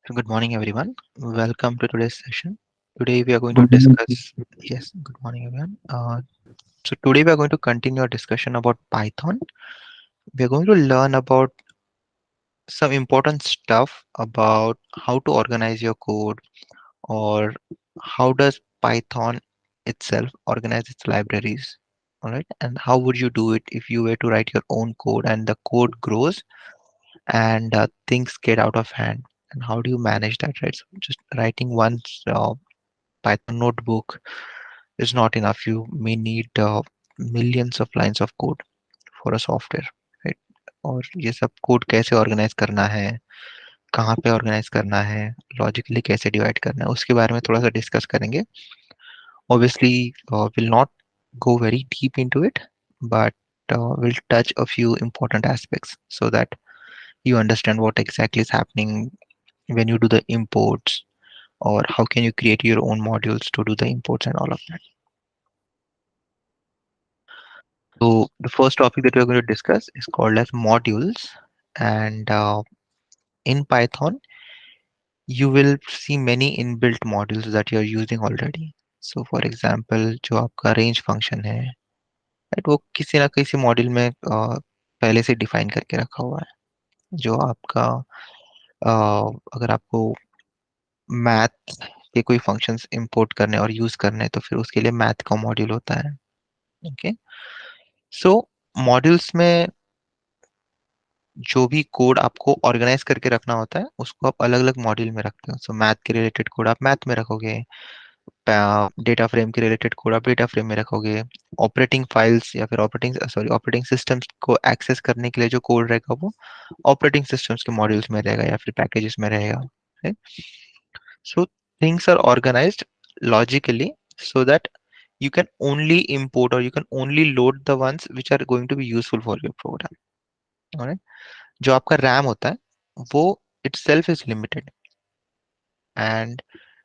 So good morning, everyone. Welcome to today's session. Today we are going to Good morning. discuss. Yes, good morning, everyone. So today we are going to continue our discussion about Python. We are going to learn about some important stuff about how to organize your code, or how does Python itself organize its libraries. All right, and how would you do it if you were to write your own code and the code grows and things get out of hand? And how do you manage that, right? So just writing one Python notebook is not enough. You may need millions of lines of code for a software, right? और ये सब code कैसे organise करना है, कहाँ पे organise करना है, लॉजिकली कैसे डिवाइड करना है, उसके बारे में थोड़ा सा डिस्कस करेंगे. Obviously, we'll not go very deep into it, but we'll touch a few important aspects so that you understand what exactly is happening when you do the imports, or how can you create your own modules to do the imports and all of that. So the first topic that we're going to discuss is called as modules, and in Python, you will see many inbuilt modules that you're using already. So for example, जो आपका range function है, right, वो किसी ना किसी module में पहले से डिफाइन करके रखा हुआ है. जो आपका अगर आपको मैथ के कोई फंक्शंस इंपोर्ट करने और यूज करने हैं, तो फिर उसके लिए मैथ का मॉड्यूल होता है. ओके, सो मॉड्यूल्स में जो भी कोड आपको ऑर्गेनाइज करके रखना होता है उसको आप अलग अलग मॉड्यूल में रखते हो. सो मैथ के रिलेटेड कोड आप मैथ में रखोगे, डेटा फ्रेम के रिलेटेड कोड आप डेटा फ्रेम में रखोगे, ऑपरेटिंग फाइल्स या फिर ऑपरेटिंग सिस्टम्स को एक्सेस करने के लिए जो कोड रहेगा वो ऑपरेटिंग सिस्टम्स के मॉड्यूल्स में रहेगा या फिर पैकेजेस में रहेगा. So things are organised logically so that you can only import or you can only load the ones which are going to be useful for your program. Alright? जो आपका RAM होता है वो itself is limited, and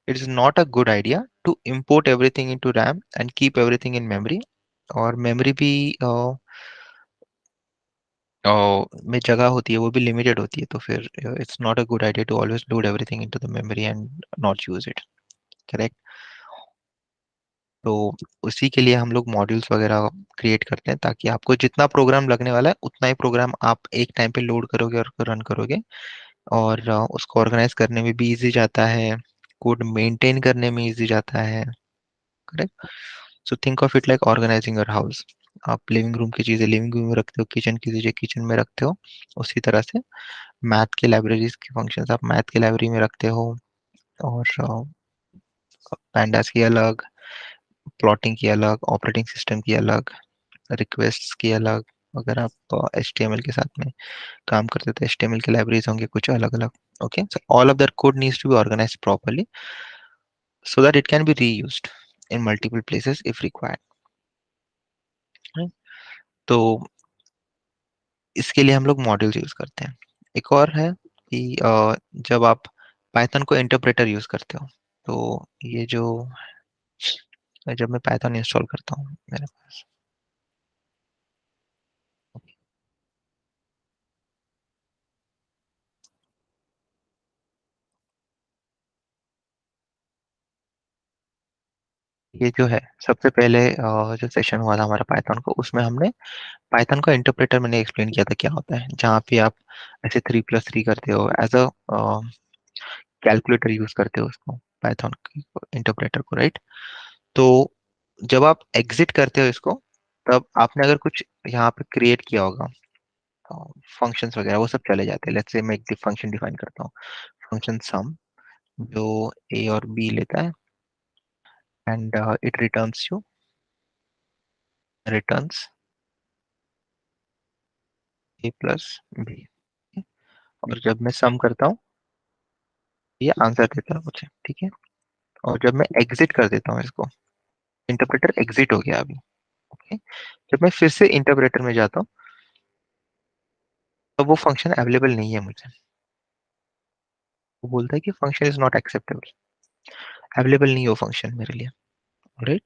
it is not a good idea to import everything into RAM and keep everything in memory. और memory भी में जगह होती है, वो भी लिमिटेड होती है, तो फिर it's not a good idea to always load everything into the memory and not use it. Correct. तो उसी के लिए हम लोग मॉड्यूल्स वगैरह क्रिएट करते हैं, ताकि आपको जितना प्रोग्राम लगने वाला है उतना ही प्रोग्राम आप एक टाइम पे लोड करोगे और रन करोगे, और उसको ऑर्गेनाइज करने में भी इजी जाता है, कोड मेंटेन करने में इजी जाता है. Correct. So think of it like organising your house. आप लिविंग रूम की चीजें लिविंग रूम में रखते हो, किचन की चीजें किचन में रखते हो, उसी तरह से मैथ के लाइब्रेरीज के फंक्शंस आप मैथ की लाइब्रेरी में रखते हो. और पैंडास की अलग, प्लॉटिंग की अलग, ऑपरेटिंग सिस्टम की अलग, रिक्वेस्ट्स की अलग. अगर आप HTML के साथ में काम करते तो HTML की लाइब्रेरीज होंगे कुछ अलग अलग. Okay, so all of that code needs to be organised properly so that it can be reused in multiple places if required. right? तो इसके लिए हम लोग मॉड्यूल्स यूज करते हैं. एक और है कि जब आप पाइथन को इंटरप्रेटर यूज करते हो, तो ये जो जब मैं पाइथन इंस्टॉल करता हूँ मेरे पास, ये जो है सबसे पहले जो सेशन हुआ था हमारा पाइथन को, उसमें हमने पाइथन का इंटरप्रेटर मैंने एक्सप्लेन किया था क्या होता है, जहाँ पे आप ऐसे 3+3 करते हो एज अ कैलकुलेटर यूज करते हो उसको, पाइथन इंटरप्रेटर को, राइट. तो जब आप एग्जिट करते हो इसको, तब आपने अगर कुछ यहाँ पे क्रिएट किया होगा, फंक्शंस वगैरह वो सब चले जाते हैं. लेट्स से मैं एक फंक्शन डिफाइन करता हूँ, फंक्शन सम, जो ए और बी लेता है, and it returns A plus B. और जब मैं सम करता हूँ ये आंसर देता है मुझे, ठीक है. और जब मैं एग्जिट कर देता हूँ इसको, इंटरप्रेटर एग्जिट हो गया अभी. ओके, जब मैं फिर से इंटरप्रेटर में जाता हूँ तो वो फंक्शन अवेलेबल नहीं है मुझे. वो बोलता है कि function is not acceptable, available नहीं हो फंक्शन मेरे लिए. राइट.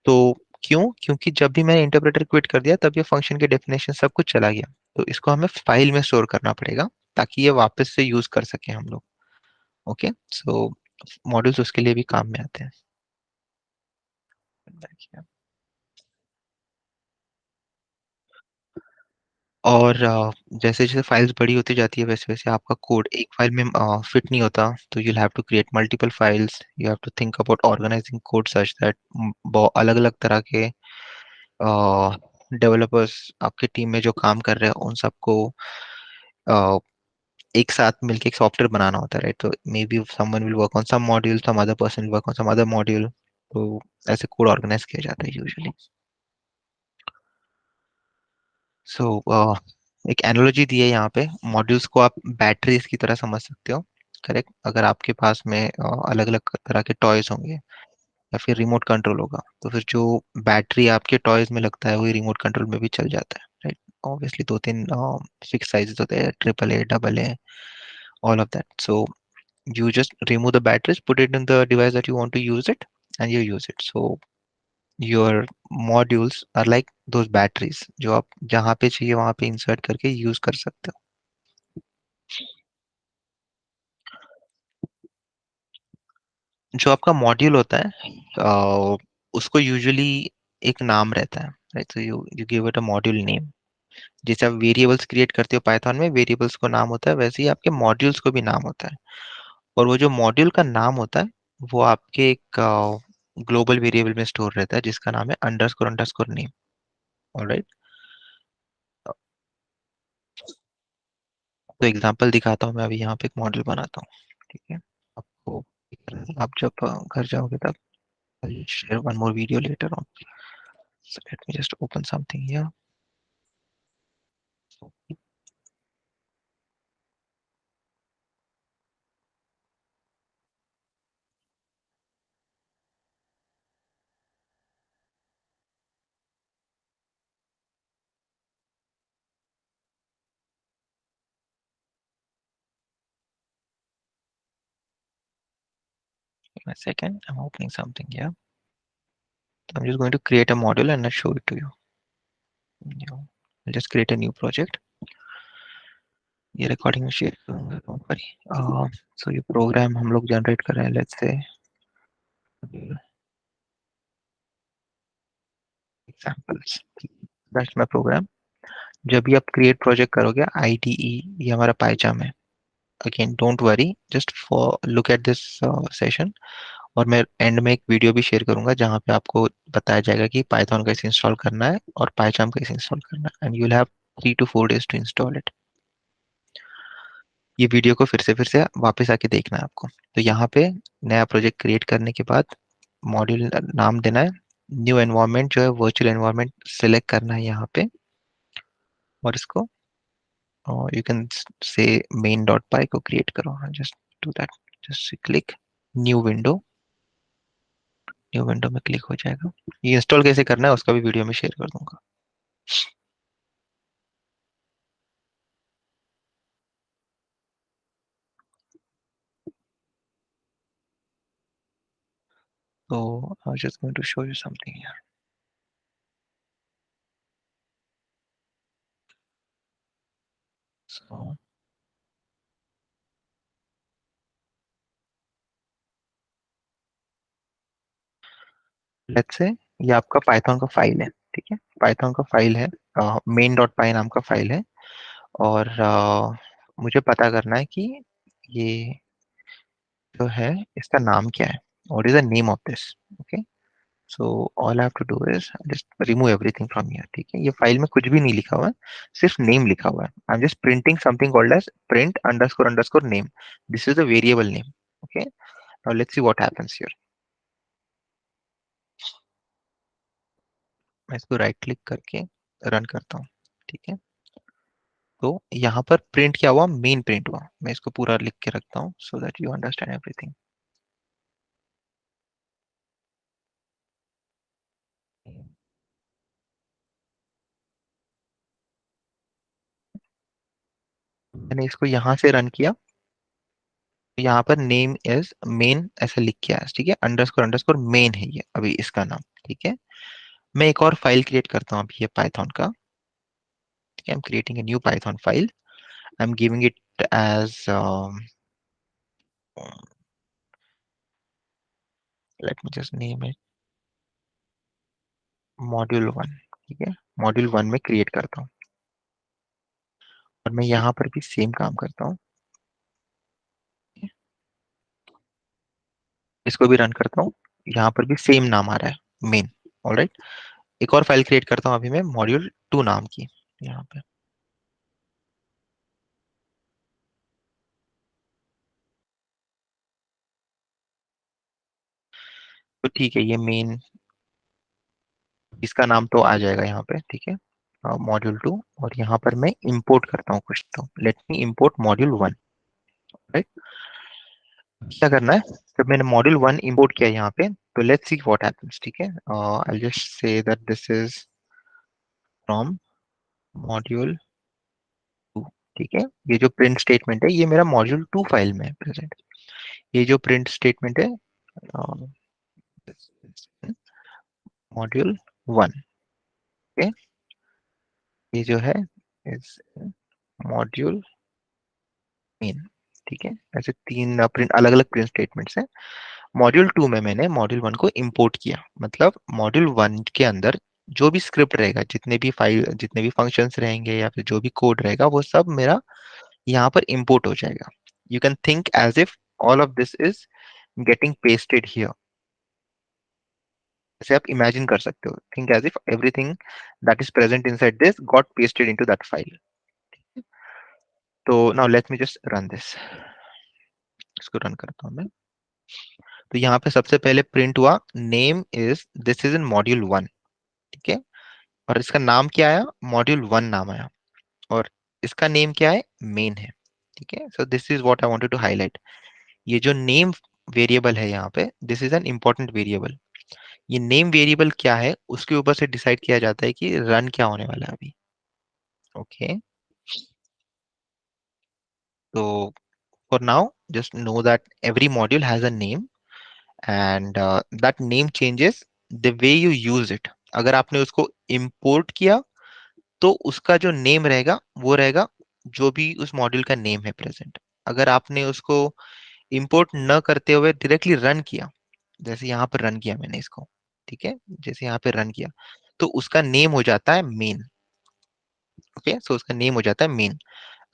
तो क्यों? क्योंकि जब भी मैंने इंटरप्रेटर क्विट कर दिया तब ये फंक्शन के डेफिनेशन सब कुछ चला गया. तो इसको हमें फाइल में स्टोर करना पड़ेगा ताकि ये वापस से यूज कर सके हम लोग. ओके, सो मॉड्यूल्स उसके लिए भी काम में आते हैं। देखिए, और जैसे जैसे फाइल्स बड़ी होती जाती है वैसे वैसे आपका कोड एक फाइल में फिट नहीं होता, तो you'll have to create multiple files. You have to think about organizing code such that अलग अलग तरह के डेवलपर्स आपके टीम में जो काम कर रहे हैं उन सबको अ, एक साथ मिलके एक सॉफ्टवेयर बनाना होता है, राइट? तो maybe someone will work on some module, some other person will work on some other module. तो ऐसे कोड ऑर्गेनाइज किया जाता है यूजुअली। सो एक एनालॉजी दी है यहाँ पे, मॉड्यूल्स को आप बैटरीज की तरह समझ सकते हो। करेक्ट, अगर आपके पास में अलग अलग तरह के टॉयज होंगे या फिर रिमोट कंट्रोल होगा, तो फिर जो बैटरी आपके टॉयज में लगता है वही रिमोट कंट्रोल में भी चल जाता है, राइट? ऑब्वियसली दो तीन फिक्स साइजेस होते हैं, triple A, double A, all of that. So you just remove the batteries, put it in the device that you want to use it, and you use it. So your modules are like those batteries जो आप जहाँ पे चाहिए वहाँ पे insert करके use कर सकते हो। जो आपका मॉड्यूल होता है उसको यूजुअली एक नाम रहता है, right? So you you give it a module name. जैसे आप वेरिएबल्स क्रिएट करते हो पाइथन में, वेरिएबल्स को नाम होता है, वैसे ही आपके मॉड्यूल्स को भी नाम होता है। और वो जो मॉड्यूल का नाम होता है वो आपके एक ग्लोबल वेरिएबल में स्टोर रहता है जिसका नाम है अंडरस्कोर अंडरस्कोर नेम। ऑलराइट, तो एग्जांपल दिखाता हूँ मैं अभी यहाँ पे एक मॉडल बनाता हूँ, ठीक है? आपको, आप जब घर जाओगे तब share one more video later on. So let me just open something here. Give me a second, I'm opening something here. So I'm just going to create a model and I'll show it to you. New. I'll just create a new project. ये recording में share करूंगा, don't worry. सो ये programme हम लोग generate कर रहे हैं, let's say examples. That's my programme. जब भी आप क्रिएट प्रोजेक्ट करोगे, आईडीई ये हमारा पाइचाम है। Again don't worry, just for look at this session. और मैं एंड में एक वीडियो भी शेयर करूंगा जहाँ पे आपको बताया जाएगा कि पाइथन कैसे इंस्टॉल करना है और पाइचाम कैसे इंस्टॉल करना है, and you will have 3 to 4 days to install it. ये वीडियो को फिर से वापस आके देखना है आपको। तो यहाँ पे नया प्रोजेक्ट क्रिएट करने के बाद मॉड्यूल नाम देना है, न्यू एनवायरनमेंट जो है वर्चुअल एनवायरनमेंट सिलेक्ट करना है यहाँ पे, और इसको you can say main dot py को क्रिएट करो। Just do that, just click new window. New window में क्लिक हो जाएगा। ये इंस्टॉल कैसे करना है उसका भी वीडियो में शेयर कर दूंगा। तो I just going to show you something here. So let's say ये आपका पाइथन का फाइल है, ठीक है? पाइथन का फाइल है, मेन डॉट पाई नाम का फाइल है। और मुझे पता करना है कि ये जो है इसका नाम क्या है, what is the name of this. Okay, so all I have to do is just remove everything from here, ठीक है? ये फाइल में कुछ भी नहीं लिखा हुआ है, सिर्फ नेम लिखा हुआ है। I am just printing something called as print underscore underscore name. This is the variable name. Okay, now let's see what happens here. मैं इसको राइट क्लिक करके रन करता हूँ, ठीक है? तो यहाँ पर प्रिंट क्या हुआ, मेन प्रिंट हुआ। मैं इसको पूरा लिख के रखता हूँ so that you understand everything. मैंने इसको यहाँ से रन किया, तो यहाँ पर नेम इज मेन ऐसा लिख के आया, ठीक है? अंडरस्कोर अंडरस्कोर मेन है ये अभी इसका नाम, ठीक है? मैं एक और फाइल क्रिएट करता हूँ अभी ये पाइथन का, ठीक है? I am creating a new Python file. I am giving it as let me just name it module one. ठीक है, मॉड्यूल वन में क्रिएट करता हूँ और मैं यहाँ पर भी सेम काम करता हूँ। इसको भी रन करता हूँ, यहाँ पर भी सेम नाम आ रहा है मेन। ऑलराइट, एक और फाइल क्रिएट करता हूँ अभी मैं मॉड्यूल टू नाम की यहाँ पे। तो ठीक है, ये मेन, इसका नाम तो आ जाएगा यहाँ पे। ठीक है, मॉड्यूल टू, और यहाँ पर मैं इंपोर्ट करता हूँ कुछ, तो let me import module one. Right, क्या करना है, जब मैंने मॉड्यूल वन इंपोर्ट किया यहाँ पे, तो लेट्स सी व्हाट हैपेंस। ठीक है, I just say that this is from module to. ठीक है, ये जो प्रिंट स्टेटमेंट है ये मेरा मॉड्यूल टू फाइल में है प्रेजेंट। ये जो प्रिंट स्टेटमेंट है मॉड्यूल वन। ओके, ये जो है इस मॉड्यूल मेन। ठीक है, ऐसे तीन प्रिंट, अलग अलग प्रिंट स्टेटमेंट्स हैं। मॉड्यूल टू में मैंने मॉड्यूल वन को इंपोर्ट किया, मतलब मॉड्यूल वन के अंदर जो भी स्क्रिप्ट रहेगा, जितने भी फाइल, जितने भी फंक्शंस रहेंगे या फिर जो भी कोड रहेगा, वो सब मेरा यहाँ पर इंपोर्ट हो जाएगा। You can think as if all of this is getting pasted here. जैसे आप इमेजिन कर सकते हो, think as if everything that is present inside this got pasted into that file. तो now let me just run this, इसको run करता हूँ मैं। तो यहाँ पे सबसे पहले प्रिंट हुआ name is, this is in module one. ठीक है, और इसका नाम क्या आया, मॉड्यूल वन नाम आया, और इसका नेम क्या है, मेन है। ठीक है, so this is what I wanted to highlight. ये जो नेम वेरिएबल है यहाँ पे, this is an important variable. ये नेम वेरिएबल क्या है, उसके ऊपर से डिसाइड किया जाता है कि रन क्या होने वाला है अभी। ओके, तो for now just know that every module has a name, and that name changes the way you use it. अगर आपने उसको इंपोर्ट किया तो उसका जो नेम रहेगा वो रहेगा जो भी उस मॉड्यूल का नेम है प्रेजेंट। अगर आपने उसको इंपोर्ट न करते हुए डायरेक्टली रन किया, जैसे यहाँ पर रन किया मैंने इसको, ठीक है, जैसे यहाँ पे रन किया, तो उसका नेम हो जाता है मेन। ओके, सो उसका नेम हो जाता है मेन।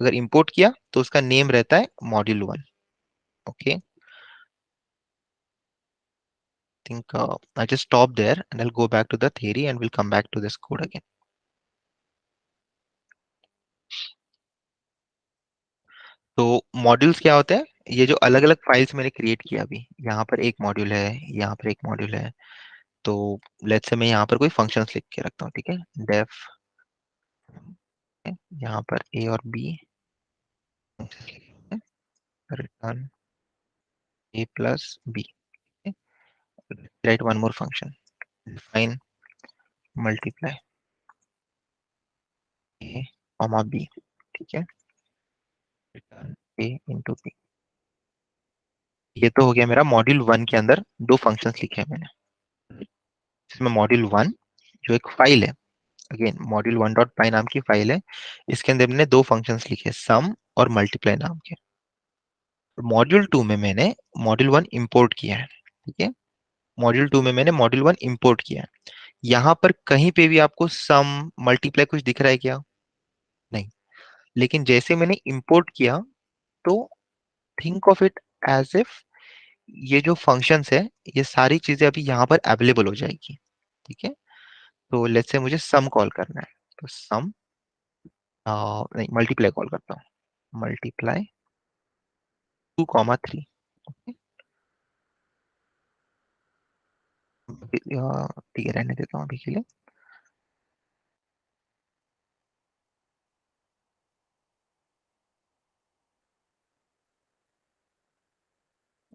अगर इंपोर्ट किया तो उसका नेम रहता है module one. Okay, think I just stop there and I'll go back to the theory and we'll come back to this code again. तो मॉड्यूल्स क्या होते हैं, ये जो अलग अलग फाइल्स मैंने क्रिएट किया अभी, यहाँ पर एक मॉड्यूल है, यहाँ पर एक मॉड्यूल है। तो लेट्स से मैं यहाँ पर कोई फंक्शंस लिख के रखता हूँ। ठीक है, डेफ, यहाँ पर ए और b, return a plus b, write one more function, define multiply a comma b. ठीक है, रिटर्न ए इंटू बी। ये तो हो गया मेरा मॉड्यूल वन के अंदर दो फंक्शंस लिखे हैं मैंने, जिसमें मॉड्यूल वन जो एक फाइल है, अगेन मॉड्यूल वन डॉट पाई नाम की फाइल है, इसके अंदर मैंने दो फंक्शंस लिखे, सम और मल्टीप्लाई नाम के। मॉड्यूल टू में मैंने मॉड्यूल वन इंपोर्ट किया है। ठीक है, मॉड्यूल टू में मैंने मॉड्यूल वन इंपोर्ट किया है। यहाँ पर कहीं पे भी आपको सम मल्टीप्लाई कुछ दिख रहा है क्या, नहीं। लेकिन जैसे मैंने इंपोर्ट किया, तो think of it as if ये जो फंक्शंस है, ये सारी चीजें अभी यहाँ पर अवेलेबल हो जाएगी। ठीक है, तो लेट्स से मुझे सम कॉल करना है, तो सम, नहीं, मल्टीप्लाई कॉल करता हूँ, मल्टीप्लाई टू कॉमा थ्री। ठीक है, रहने देता हूँ अभी के लिए।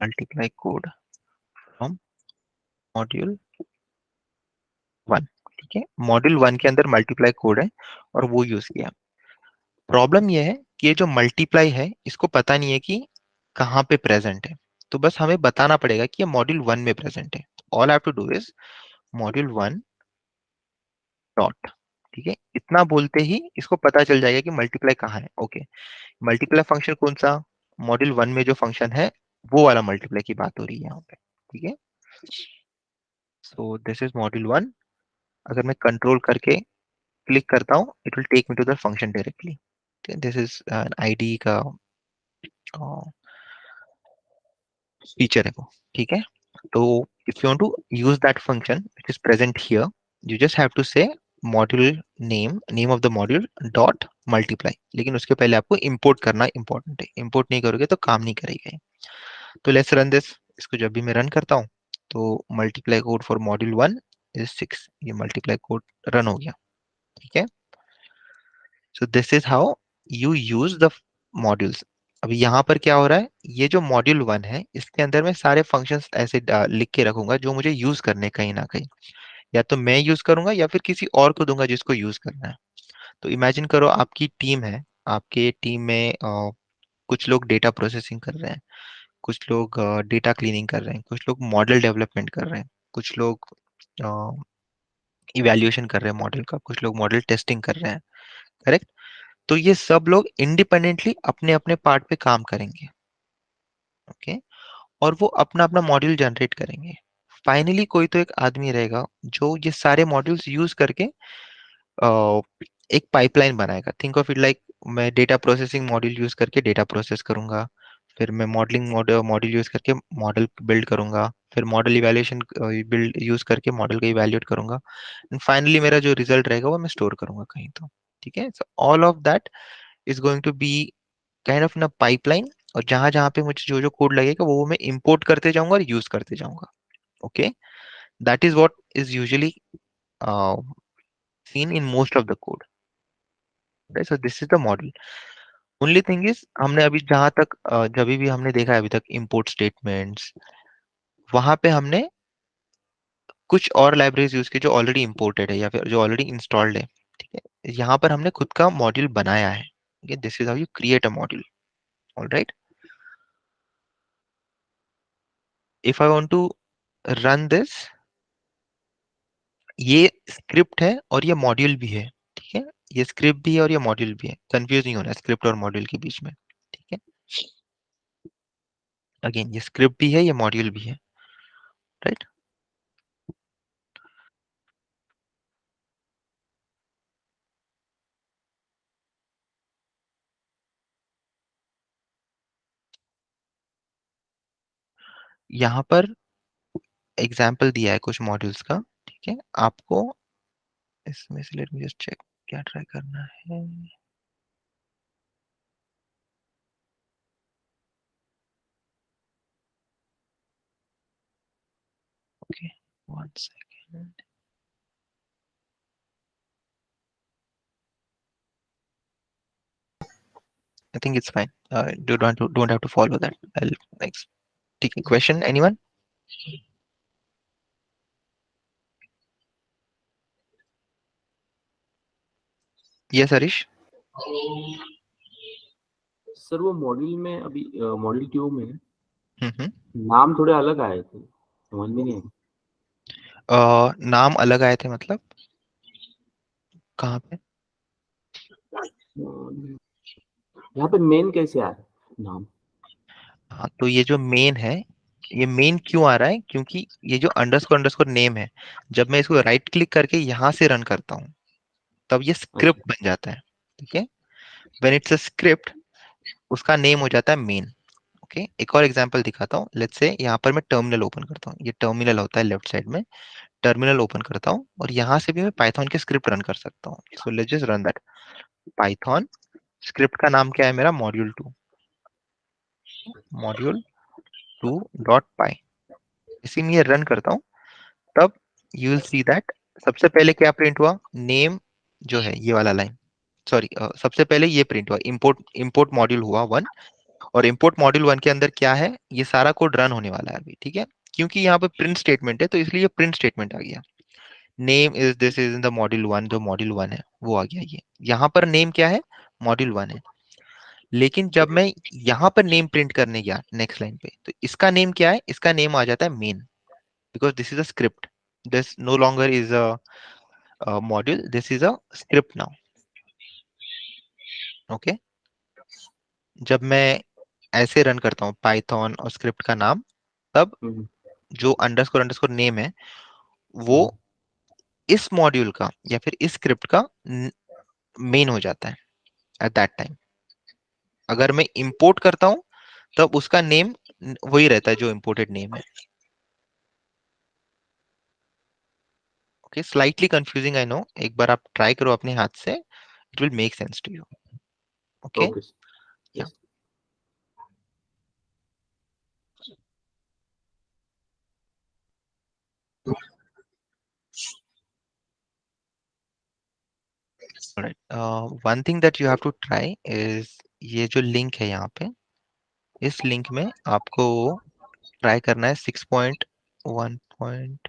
Multiply code from module one. ठीक है, मॉड्यूल वन के अंदर मल्टीप्लाई कोड है और वो यूज किया। प्रॉब्लम ये है कि ये जो मल्टीप्लाई है, इसको पता नहीं है कि कहाँ पे प्रेजेंट है। तो बस हमें बताना पड़ेगा कि ये मॉड्यूल वन में प्रेजेंट है। All I have to do is module one dot, ठीक है, इतना बोलते ही इसको पता चल जाएगा कि मल्टीप्लाई कहाँ है। ओके, मल्टीप्लाई फंक्शन कौन सा, मॉड्यूल वन में जो फंक्शन है वो वाला मल्टीप्लाई की बात हो रही है यहाँ पे, ठीक है। So this is module one. अगर मैं कंट्रोल करके क्लिक करता हूँ, it will take me to the function directly. This is an IDE का फीचर है वो, ठीक है। तो if you want to use that function which is present here, you just have to say module name of the module dot multiply, लेकिन उसके पहले आपको इंपोर्ट करना इंपॉर्टेंट है। इंपोर्ट नहीं करोगे तो काम नहीं करेगा ये। तो लेट्स रन दिस। इसको जब भी मैं रन करता हूँ तो multiply code for module one is 6, ये मल्टीप्लाई कोड रन हो गया, ठीक है। So this is how you use the modules. अभी यहाँ पर क्या हो रहा है, ये जो मॉड्यूल वन है इसके अंदर मैं सारे फंक्शंस ऐसे लिख के रखूंगा जो मुझे यूज करने कहीं ना कहीं, या तो मैं यूज करूंगा या फिर किसी और को दूंगा जिसको यूज करना है। तो इमेजिन करो आपकी टीम है, आपके टीम में कुछ लोग डेटा प्रोसेसिंग कर रहे हैं, कुछ लोग डेटा क्लीनिंग कर रहे हैं, कुछ लोग मॉडल डेवलपमेंट कर रहे हैं, कुछ लोग इवैल्यूएशन कर रहे हैं मॉडल का, कुछ लोग मॉडल टेस्टिंग कर रहे हैं, करेक्ट। तो ये सब लोग इंडिपेंडेंटली अपने अपने पार्ट पे काम करेंगे, ओके। और वो अपना अपना मॉड्यूल जनरेट करेंगे। फाइनली कोई तो एक आदमी रहेगा जो ये सारे मॉड्यूल्स यूज करके अ, एक पाइपलाइन बनाएगा। थिंक ऑफ इट लाइक मैं डेटा प्रोसेसिंग मॉड्यूल यूज करके डेटा प्रोसेस करूंगा, फिर मैं मॉडलिंग मॉड्यूल यूज करके मॉडल बिल्ड करूंगा, फिर मॉडल इवैल्यूएशन बिल्ड यूज करके मॉडल को इवैल्यूएट करूंगा, एंड फाइनली मेरा जो रिजल्ट रहेगा वो मैं स्टोर करूंगा कहीं तो, ठीक है। So all of that is going to be kind of in pipeline. और जहां जहां पे मुझे जो जो कोड लगेगा वो मैं इंपोर्ट करते जाऊंगा और यूज करते जाऊंगा, okay. That is what is usually seen in most of the code, right? So this is the model. Only thing is हमने अभी जहां तक जब भी हमने देखा है अभी तक import statements, वहां पे हमने कुछ और लाइब्रेरीज यूज की जो ऑलरेडी इंपोर्टेड है या फिर जो ऑलरेडी इंस्टॉल्ड है, ठीक है। यहाँ पर हमने खुद का मॉड्यूल बनाया है, this is how you create a module, alright. If I want to run this, ये स्क्रिप्ट है और ये मॉड्यूल भी है, ठीक है। ये स्क्रिप्ट भी है और ये मॉड्यूल भी है, कंफ्यूज नहीं होना स्क्रिप्ट और मॉड्यूल के बीच में, ठीक है। अगेन ये स्क्रिप्ट भी है, ये मॉड्यूल भी है, राइट। यहाँ पर एग्जाम्पल दिया है कुछ मॉड्यूल्स का, ठीक है। आपको इसमें से लेट मी जस्ट चेक क्या ट्राई करना है। Okay, one second. I think it's fine. Don't have to follow that. I'll next take a question. Anyone? Yes, Harish. Sir वो मॉड्यूल में अभी मॉड्यूल ट्यूब में हम्म। नाम थोड़े अलग आए थे, समझ में नहीं आया। नाम अलग आए थे मतलब कहाँ पे? यहाँ पे मेन कैसे आया नाम? हाँ, तो ये जो मेन है, ये मेन क्यों आ रहा है, क्योंकि ये जो अंडरस्कोर अंडरस्कोर नेम है, जब मैं इसको राइट क्लिक करके यहाँ से रन करता हूँ तब ये स्क्रिप्ट अच्छा। बन जाता है, ठीक है। व्हेन इट्स अ स्क्रिप्ट, उसका नेम हो जाता है मेन, ओके। एक और एग्जांपल दिखाता हूँ। लेट्स से यहाँ पर मैं टर्मिनल ओपन करता हूँ, ये टर्मिनल होता है लेफ्ट साइड में। टर्मिनल ओपन करता हूँ और यहाँ से भी मैं पाइथन के स्क्रिप्ट रन कर सकता हूँ। So let's just run that. Python script का नाम क्या है मेरा? Module two, module two dot py. इसी में ये रन करता हूँ तब यू विल सी दैट सबसे पहले क्या प्रिंट हुआ, नेम जो है ये वाला लाइन, सॉरी, सबसे पहले ये प्रिंट हुआ, इंपोर्ट इंपोर्ट मॉड्यूल हुआ वन। और इंपोर्ट मॉड्यूल वन के अंदर क्या है, ये सारा कोड रन होने वाला है अभी, ठीक है। क्योंकि यहाँ पे प्रिंट स्टेटमेंट है तो इसलिए ये प्रिंट स्टेटमेंट आ गया। Name is this is in the module one, जो मॉड्यूल वन है वो आ गया। ये यहाँ पर नेम क्या है, मॉड्यूल वन है। लेकिन जब मैं यहाँ पर नेम प्रिंट करने गया नेक्स्ट लाइन पे, तो इसका नेम क्या है, इसका नेम आ जाता है main, because this is a script. This no longer is a module, this is a script now, okay. जब मैं ऐसे रन करता हूँ पाइथन और स्क्रिप्ट का नाम, तब हम्म, जो अंडरस्कोर अंडरस्कोर नेम है वो हम्म, इस मॉड्यूल का या फिर इस स्क्रिप्ट का मेन हो जाता है एट दैट टाइम। अगर मैं इंपोर्ट करता हूँ तब उसका नेम वही रहता है जो इंपोर्टेड नेम है। Okay, slightly confusing I know, एक बार आप ट्राई करो अपने हाथ से, it will make sense to you. Okay. Okay, या yes. One thing that you have to try is, ये जो लिंक है यहाँ पे, इस लिंक में आपको ट्राई करना है 6.1 पॉइंट,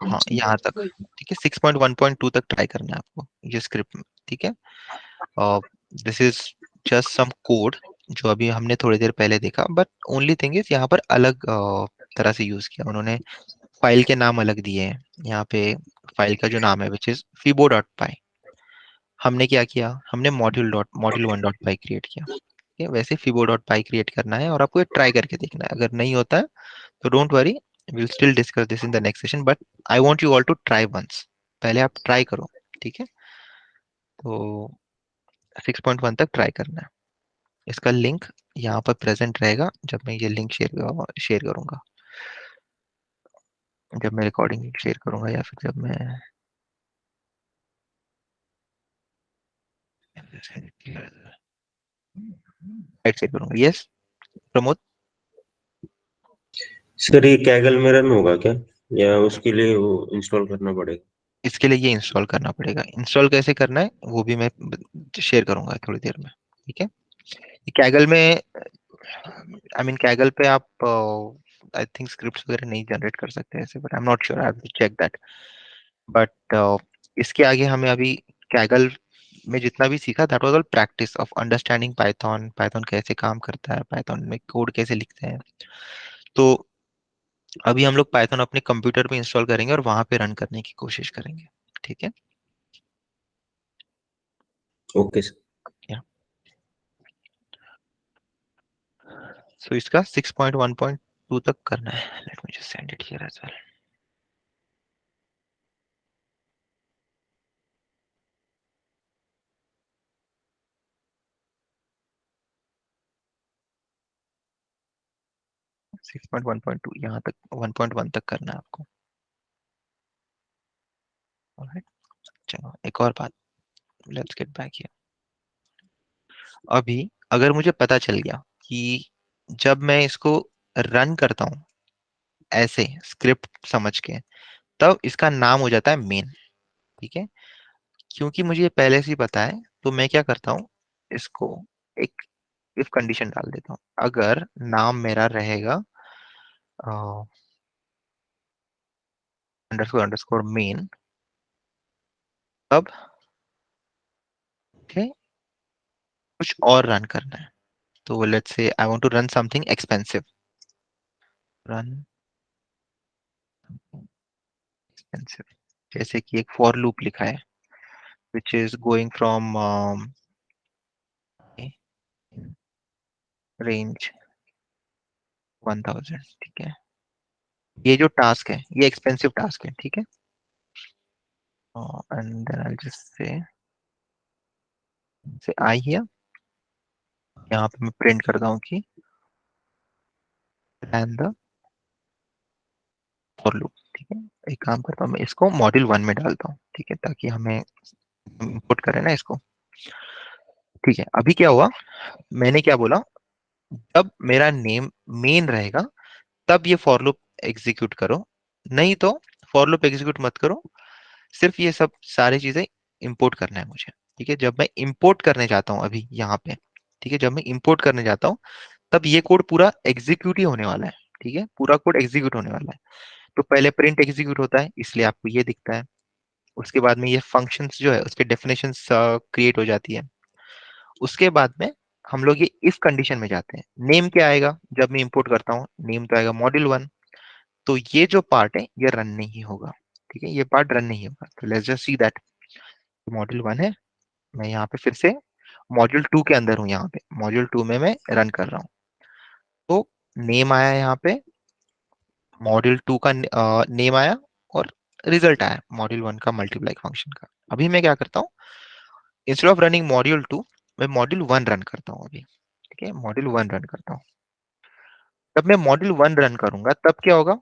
हाँ यहाँ तक, ठीक है, 6.1.2 तक ट्राई करना है आपको ये स्क्रिप्ट में, ठीक है। This is just some code जो अभी हमने थोड़ी देर पहले देखा, बट ओनली थिंग इज यहाँ पर अलग तरह से यूज किया उन्होंने, फाइल के नाम अलग दिए हैं यहाँ पे। फाइल का जो नाम है विच इज fibo डॉट पाई, हमने क्या किया, हमने मॉड्यूल वन डॉट पाई क्रिएट किया, ठीक है। वैसे fibo डॉट पाई क्रिएट करना है और आपको ये ट्राई करके देखना है, अगर नहीं होता है तो don't worry, will still discuss this in the next session, but I want you all to try once, पहले आप ट्राई करो, ठीक है। तो 6.1 तक ट्राई करना है। इसका लिंक यहाँ पर प्रेजेंट रहेगा जब मैं ये लिंक शेयर करूंगा, जब मैं रिकॉर्डिंग शेयर करूंगा या फिर जब मैं शेयर करूंगा। यस प्रमोद। सर ये कैगल में रन होगा क्या, या उसके लिए वो इंस्टॉल करना पड़ेगा? इसके लिए ये इंस्टॉल करना पड़ेगा, इंस्टॉल कैसे करना है वो भी मैं शेयर करूंगा थोड़ी देर में, ठीक है। कैगल में, आई मीन कैगल पे आप आई थिंक स्क्रिप्ट्स वगैरह नहीं जनरेट कर सकते ऐसे, but I am not sure, I have to check that. But इसके आगे हमें अभी कैगल में जितना भी सीखा that was all practice of understanding Python, Python कैसे काम करता है, पाइथन में कोड कैसे लिखते हैं। तो अभी हम लोग पाइथन अपने कंप्यूटर पे इंस्टॉल करेंगे और वहां पे रन करने की कोशिश करेंगे, ठीक है। Okay sir. सो इसका 6.1.2 तक करना है, let me just send it here as well. 6.1.2 यहाँ तक, 1.1 तक करना है आपको। ऑलराइट, चलो एक और बात, लेट्स गेट बैक हियर। अभी अगर मुझे पता चल गया कि जब मैं इसको रन करता हूँ ऐसे स्क्रिप्ट समझ के, तब इसका नाम हो जाता है मेन, ठीक है। क्योंकि मुझे ये पहले से ही पता है, तो मैं क्या करता हूँ, इसको एक इफ कंडीशन डाल देता हूँ, अगर नाम मेरा रहेगा अंडरस्कोर अंडरस्कोर मेन, तब मुझे कुछ और रन करना है। तो let's say I want to run something expensive, run expensive, जैसे कि एक फॉर लूप लिखा है which is going from range 1000, ठीक है। ये जो टास्क है ये एक्सपेंसिव टास्क है, ठीक है। And then I just say I hear, यहाँ पे मैं प्रिंट करता हूँ कि एंड द फॉर लूप, ठीक है। एक काम करता हूँ, मैं इसको मॉड्यूल वन में डालता हूँ, ठीक है, ताकि हमें इनपुट करें ना इसको, ठीक है। अभी क्या हुआ, मैंने क्या बोला, जब मेरा नेम मेन रहेगा तब ये फॉर लूप एग्जीक्यूट करो, नहीं तो फॉर लूप एग्जीक्यूट मत करो, सिर्फ ये सब सारी चीजें इंपोर्ट करना है मुझे, ठीक है। जब मैं इंपोर्ट करने जाता हूँ अभी यहाँ पे, ठीक है, जब मैं इंपोर्ट करने जाता हूँ तब ये कोड पूरा एग्जीक्यूट ही होने वाला है, ठीक है, पूरा कोड एग्जीक्यूट होने वाला है। तो पहले प्रिंट एग्जीक्यूट होता है इसलिए आपको ये दिखता है, उसके बाद में ये फंक्शंस जो है उसके डेफिनेशंस क्रिएट हो जाती है, उसके बाद में हम लोग ये इफ कंडीशन में जाते हैं। नेम क्या आएगा जब मैं इंपोर्ट करता हूँ, नेम तो आएगा मॉड्यूल वन, तो ये जो पार्ट है ये रन नहीं होगा, ठीक है, ये पार्ट रन नहीं होगा। तो let's just see that module one है, मैं यहाँ पे फिर से मॉड्यूल 2 के अंदर हूँ, यहाँ पे मॉड्यूल 2 में मैं रन कर रहा हूँ। तो नेम आया यहाँ पे, मॉड्यूल 2 का नेम आया, और रिजल्ट आया मॉड्यूल 1 का मल्टीप्लाई फंक्शन का। अभी मैं क्या करता हूँ, इंस्टेड ऑफ रनिंग मॉड्यूल 2 मैं मॉड्यूल 1 रन करता हूँ अभी। ठीक है, मॉड्यूल 1 रन करता हूँ। जब मैं मॉड्यूल 1 रन करूंगा तब क्या होगा,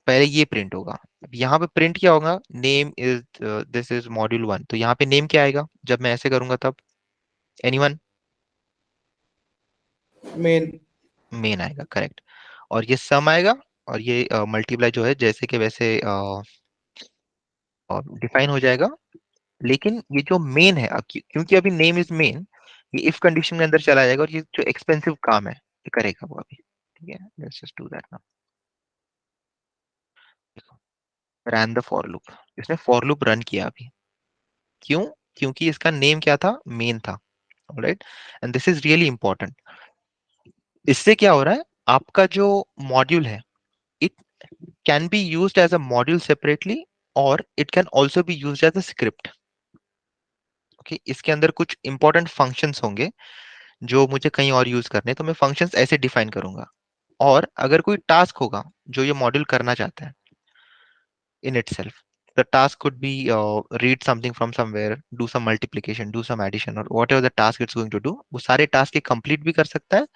पहले ये प्रिंट होगा। अब यहाँ पे प्रिंट क्या होगा, name is, this is module 1, तो यहाँ पे नेम क्या आएगा जब मैं ऐसे करूंगा तब, एनीवन? मेन। मेन आएगा, करेक्ट। और ये सम आएगा, और ये मल्टीप्लाई जो है जैसे के वैसे डिफाइन हो जाएगा। लेकिन ये जो मेन है, क्योंकि अभी नेम इज मेन, ये इफ कंडीशन के अंदर चला जाएगा, और ये जो एक्सपेंसिव काम है ये करेगा वो अभी। ठीक है, let's just do that now. देखो, रन द फॉर लूप, इसने फॉर लूप रन किया अभी। क्यों? क्योंकि इसका नेम क्या था, मेन था। Alright, and this is really important. इससे क्या हो रहा है, आपका जो मॉड्यूल है, it can be used as a module separately, और it can also be used as a script. Okay, इसके अंदर कुछ इंपॉर्टेंट फंक्शंस होंगे जो मुझे कहीं और यूज करने हैं, तो मैं फंक्शंस ऐसे डिफाइन करूंगा। और अगर कोई टास्क होगा जो ये मॉड्यूल करना चाहता है in itself, the task could be read something from somewhere, do some multiplication, do some addition, or whatever the task it's going to do, वो सारे टास्क ये कंप्लीट भी कर सकता है,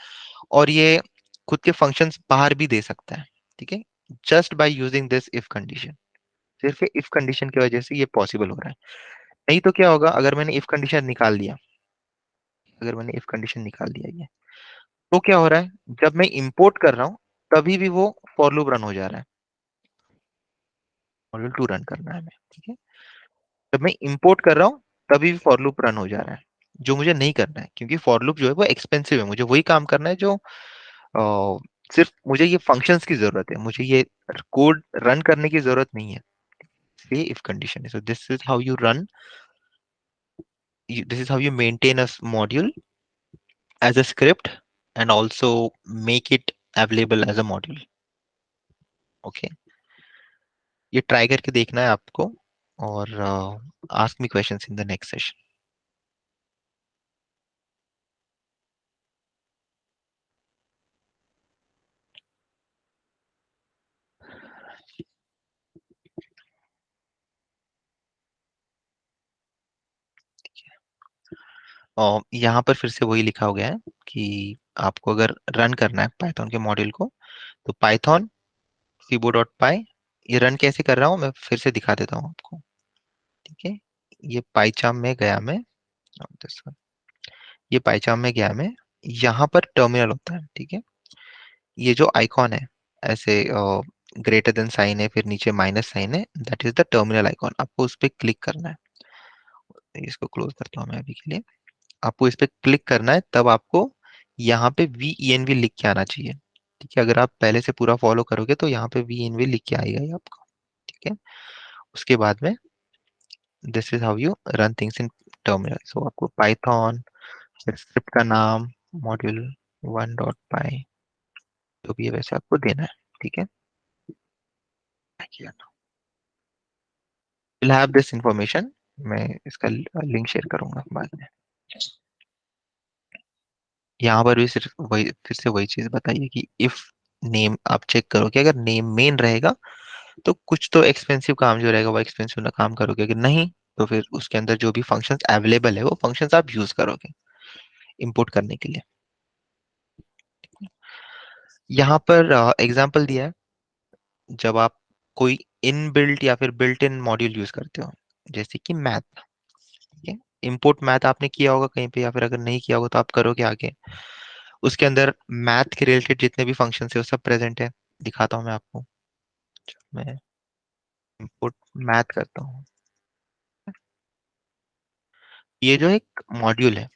और ये खुद के फंक्शंस बाहर भी दे सकता है। ठीक है, just by using this if condition. सिर्फ इफ कंडीशन की वजह से ये पॉसिबल हो रहा है। नहीं तो क्या होगा, अगर मैंने इफ कंडीशन निकाल दिया, अगर मैंने इफ कंडीशन निकाल दिया ये, तो क्या हो रहा है, जब मैं इंपोर्ट कर रहा हूँ तभी भी वो फॉर लूप रन हो जा रहा है। मॉड्यूल 2 रन करना है हमें। ठीक है, जब मैं इंपोर्ट कर रहा हूँ तभी फॉर लूप रन हो जा रहा है, जो मुझे नहीं करना है, क्योंकि फॉर लूप जो है वो एक्सपेंसिव है। मुझे वही काम करना है जो सिर्फ मुझे ये फंक्शंस की जरूरत है, मुझे ये कोड रन करने की जरूरत नहीं है। ये इफ कंडीशन है। So this is how you run, this is how you maintain a module as a script, and also make it available as a module. Okay, ये ट्राई करके देखना है आपको, और ask me questions in the next session. और यहाँ पर फिर से वही लिखा हो गया है कि आपको अगर रन करना है पाइथन के मॉड्यूल को, तो पाइथन सीबो डॉट पाई, ये रन कैसे कर रहा हूँ मैं फिर से दिखा देता हूँ आपको। ठीक है, ये पाइचाम में गया मैं, this one, ये पाइचाम में गया मैं, यहाँ पर टर्मिनल होता है। ठीक है, ये जो आइकॉन है ऐसे ग्रेटर देन साइन है, फिर नीचे माइनस साइन है, that is the terminal icon. आपको उस पर क्लिक करना है। इसको क्लोज करता हूँ मैं अभी के लिए। आपको इस पे क्लिक करना है, तब आपको यहाँ पे VENV लिख के आना चाहिए। ठीक है, अगर आप पहले से पूरा फॉलो करोगे तो यहाँ पे VENV लिख के आएगा ये आपको। ठीक है, उसके बाद में this is how you run things in terminal. So आपको पाइथन, फिर स्क्रिप्ट का नाम, मॉड्यूल 1.py, जो भी है वैसे आपको देना है। ठीक है, विल हैव दिस इंफॉर्मेशन, मैं इसका लिंक शेयर करूंगा बाद में। यहाँ पर भी सिर्फ वही, फिर से वही चीज बताइए कि इफ नेम आप चेक करो कि अगर नेम मेन रहेगा तो कुछ तो एक्सपेंसिव काम जो रहेगा वो एक्सपेंसिव ना काम करोगे, अगर नहीं तो फिर उसके अंदर जो भी फंक्शंस अवेलेबल है वो फंक्शंस आप यूज करोगे इंपोर्ट करने के लिए। यहाँ पर एग्जांपल दिया है, जब आप कोई इनबिल्ट या फिर बिल्ट इन मॉड्यूल यूज करते हो, जैसे कि मैथ। ठीक है, इंपोर्ट मैथ आपने किया होगा कहीं पे, या फिर अगर नहीं किया होगा तो आप करोगे आगे। उसके अंदर मैथ के रिलेटेड जितने भी फंक्शन है वो सब प्रेजेंट है। दिखाता हूँ मैं आपको, मैं इंपोर्ट मैथ करता हूँ। ये जो एक मॉड्यूल है,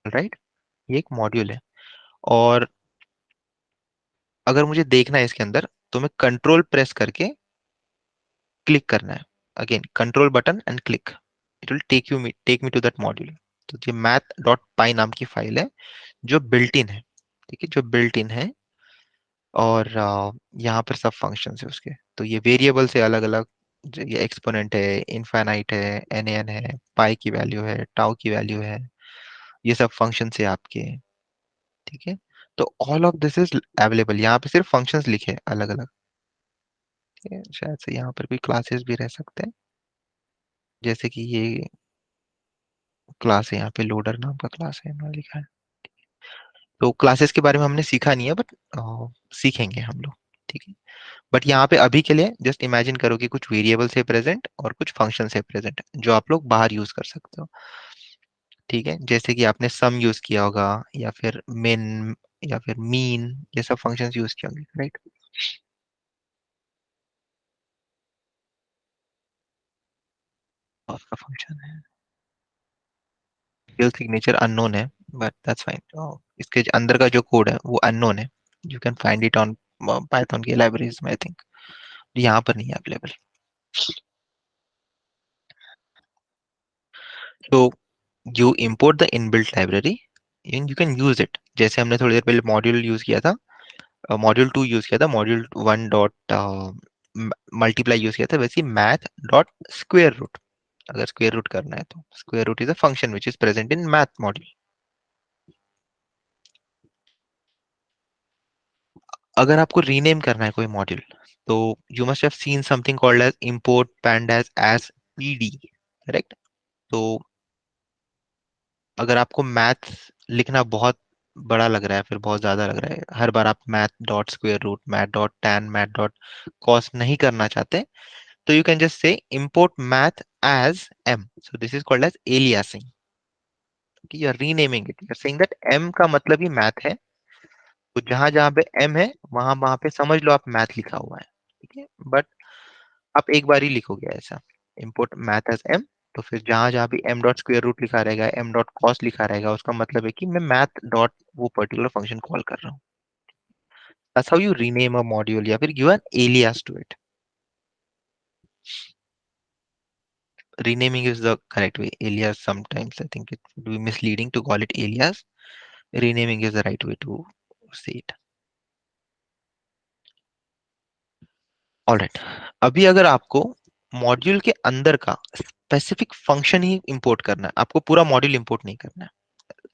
राइट, ये एक मॉड्यूल है, और अगर मुझे देखना है इसके अंदर तो मैं कंट्रोल प्रेस करके क्लिक करना है। Again control button and click, it will take me to that module. तो ये मैथ डॉट पाई नाम की फाइल है जो बिल्ट इन है। ठीक है, जो बिल्ट इन है, और यहाँ पर सब फंक्शंस है उसके। तो ये वेरिएबल से अलग अलग, ये एक्सपोनेंट है, इनफाइनाइट है, एन है, पाई की वैल्यू है, टाउ की वैल्यू है, ये सब फंक्शन से आपके, ठीक है। तो all of this is available, यहाँ पे सिर्फ फंक्शंस लिखे अलग अलग, ठीक है। शायद से यहाँ पर कोई क्लासेस भी रह सकते हैं, जैसे कि ये क्लास है, यहाँ पे लोडर नाम का क्लास है, यहाँ लिखा है। तो क्लासेस के बारे में हमने सीखा नहीं है, बट सीखेंगे हम लोग, ठीक है। बट यहाँ पे अभी के लिए जस्ट इमेजिन करो कि कुछ वेरिएबल से प्रेजेंट और कुछ फंक्शन से प्रेजेंट, जो आप लोग बाहर यूज कर सकते हो, ठीक है। जैसे कि आपने सम यूज किया होगा, या फिर मिन, या फिर मीन, ये सब फंक्शंस यूज किए होंगे, राइट। का फंक्शन है, रियल सिग्नेचर अननोन है, बट दैट्स फाइन। इसके अंदर का जो कोड है वो अननोन है, you can find it on Python की लाइब्रेरीज में, आई थिंक यहाँ पर नहीं है अवेलेबल। तो you import the inbuilt library and you can use it, जैसे हमने थोड़ी देर पहले मॉड्यूल यूज किया था, मॉड्यूल 2 यूज किया था, मॉड्यूल 1 डॉट मल्टीप्लाई यूज किया था, वैसे मैथ डॉट स्क्वेयर रूट, अगर स्क्वेयर रूट करना है तो square root is a function which is present in math module. अगर आपको रीनेम करना है कोई मॉड्यूल, तो you must have seen something called as import pandas as pd, correct. तो अगर आपको मैथ लिखना बहुत बड़ा लग रहा है, फिर बहुत ज्यादा लग रहा है, हर बार आप math dot square root, math dot tan, math dot cos नहीं करना चाहते, तो you can just say import math as m, so this is called as aliasing, कि you are renaming it, you are saying that m का मतलब ही math है, तो जहां जहां पे m है वहां वहां पे समझ लो आप मैथ लिखा हुआ है, ठीक है। बट आप एक बार ही लिखोगे ऐसा, import math as m, तो फिर जहां जहां भी m डॉट स्क्वायर रूट लिखा रहेगा, m डॉट कॉस लिखा रहेगा, उसका मतलब है कि मैं मैथ डॉट वो पर्टिकुलर फंक्शन कॉल कर रहा हूँ। That's how you rename a module, या फिर give an alias to it. Renaming is the correct way. Alias, sometimes I think it would be misleading to call it alias. Renaming is the right way to say it. Alright. अभी अगर आपको module के अंदर का specific function ही import करना है, आपको पूरा मॉड्यूल इंपोर्ट नहीं करना है।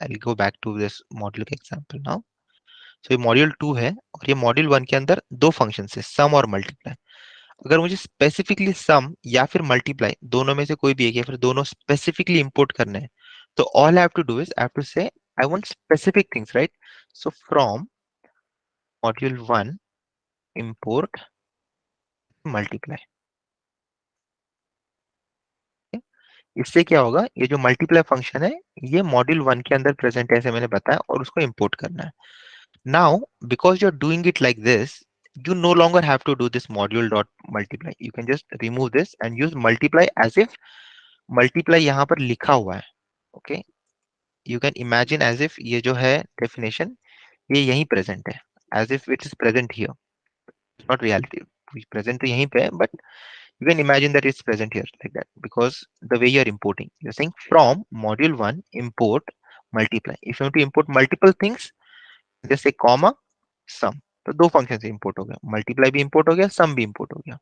I'll go back to this module का एग्जांपल नाउ। सो ये मॉड्यूल 2 है, और ये मॉड्यूल 1 के अंदर दो फंक्शन है, सम और मल्टीप्लाई। अगर मुझे स्पेसिफिकली सम या फिर मल्टीप्लाई, दोनों में से कोई भी एक, या फिर दोनों स्पेसिफिकली इंपोर्ट करने हैं, तो all I have to do is I have to say I want specific things, right. So from module 1 import multiply. इससे क्या होगा, ये जो मल्टीप्लाई फंक्शन है, ये मॉड्यूल 1 के अंदर प्रेजेंट है, ऐसे मैंने बताया, और उसको इंपोर्ट करना है। Now because you are doing it like this, you no longer have to do this module dot multiply, you can just remove this and use multiply as if multiply यहाँ पर लिखा हुआ है, okay. You can imagine as if ये जो है definition, ये यहीं प्रेजेंट है, as if it is present here, not reality, present तो यहीं पे है, but you can imagine that it's present here like that, because the way you are importing, you're saying from module 1 import multiply. If you want to import multiple things, just say comma sum, तो दो function से import हो गया, multiply भी import हो गया, सम भी import हो गया।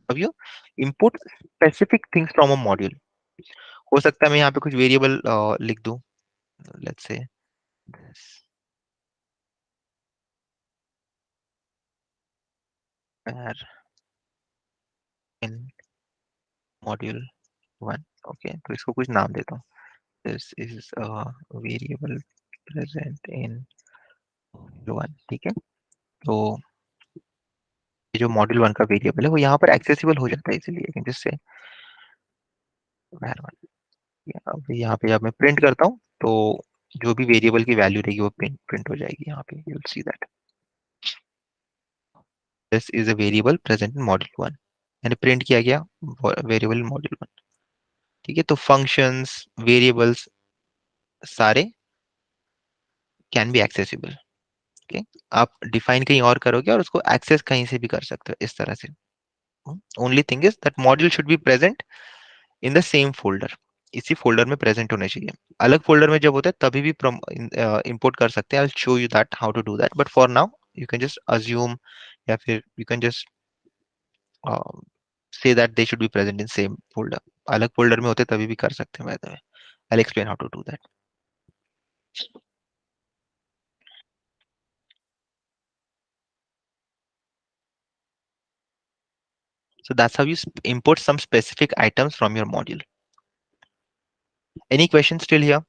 अब you import specific things from a module. हो सकता है मैं यहाँ पे कुछ वेरिएबल लिख दूं, let's say in module 1, okay. तो इसको कुछ नाम देता हूँ, this is a variable present in module 1, ठीक है। तो ये जो मॉड्यूल 1 का वेरिएबल है वो यहाँ पर एक्सेसिबल हो जाता है इजीली, जिससे अब यहाँ पे जब मैं प्रिंट करता हूँ, तो जो भी वेरिएबल की वैल्यू रहेगी वो प्रिंट हो जाएगी यहाँ पे, you will see that this is a variable present in module 1, यानी प्रिंट किया गया वेरिएबल मॉड्यूल 1, ठीक है। तो फंक्शंस, वेरिएबल्स सारे कैन बी एक्सेसिबल, ओके। आप डिफाइन कहीं और करोगे और उसको एक्सेस कहीं से भी कर सकते हो इस तरह से। Only thing is that module should be present in the same folder, इसी फोल्डर में प्रेजेंट होने चाहिए। अलग फोल्डर में जब होता है तभी भी इंपोर्ट कर सकते हैं, I will show you that how to do that, but for now you can just assume, या फिर you can just say that they should be present in same folder। अलग फोल्डर में होते तभी भी कर सकते हैं, by the way I'll explain how to do that। So that's how you import some specific items from your module. Any questions still here?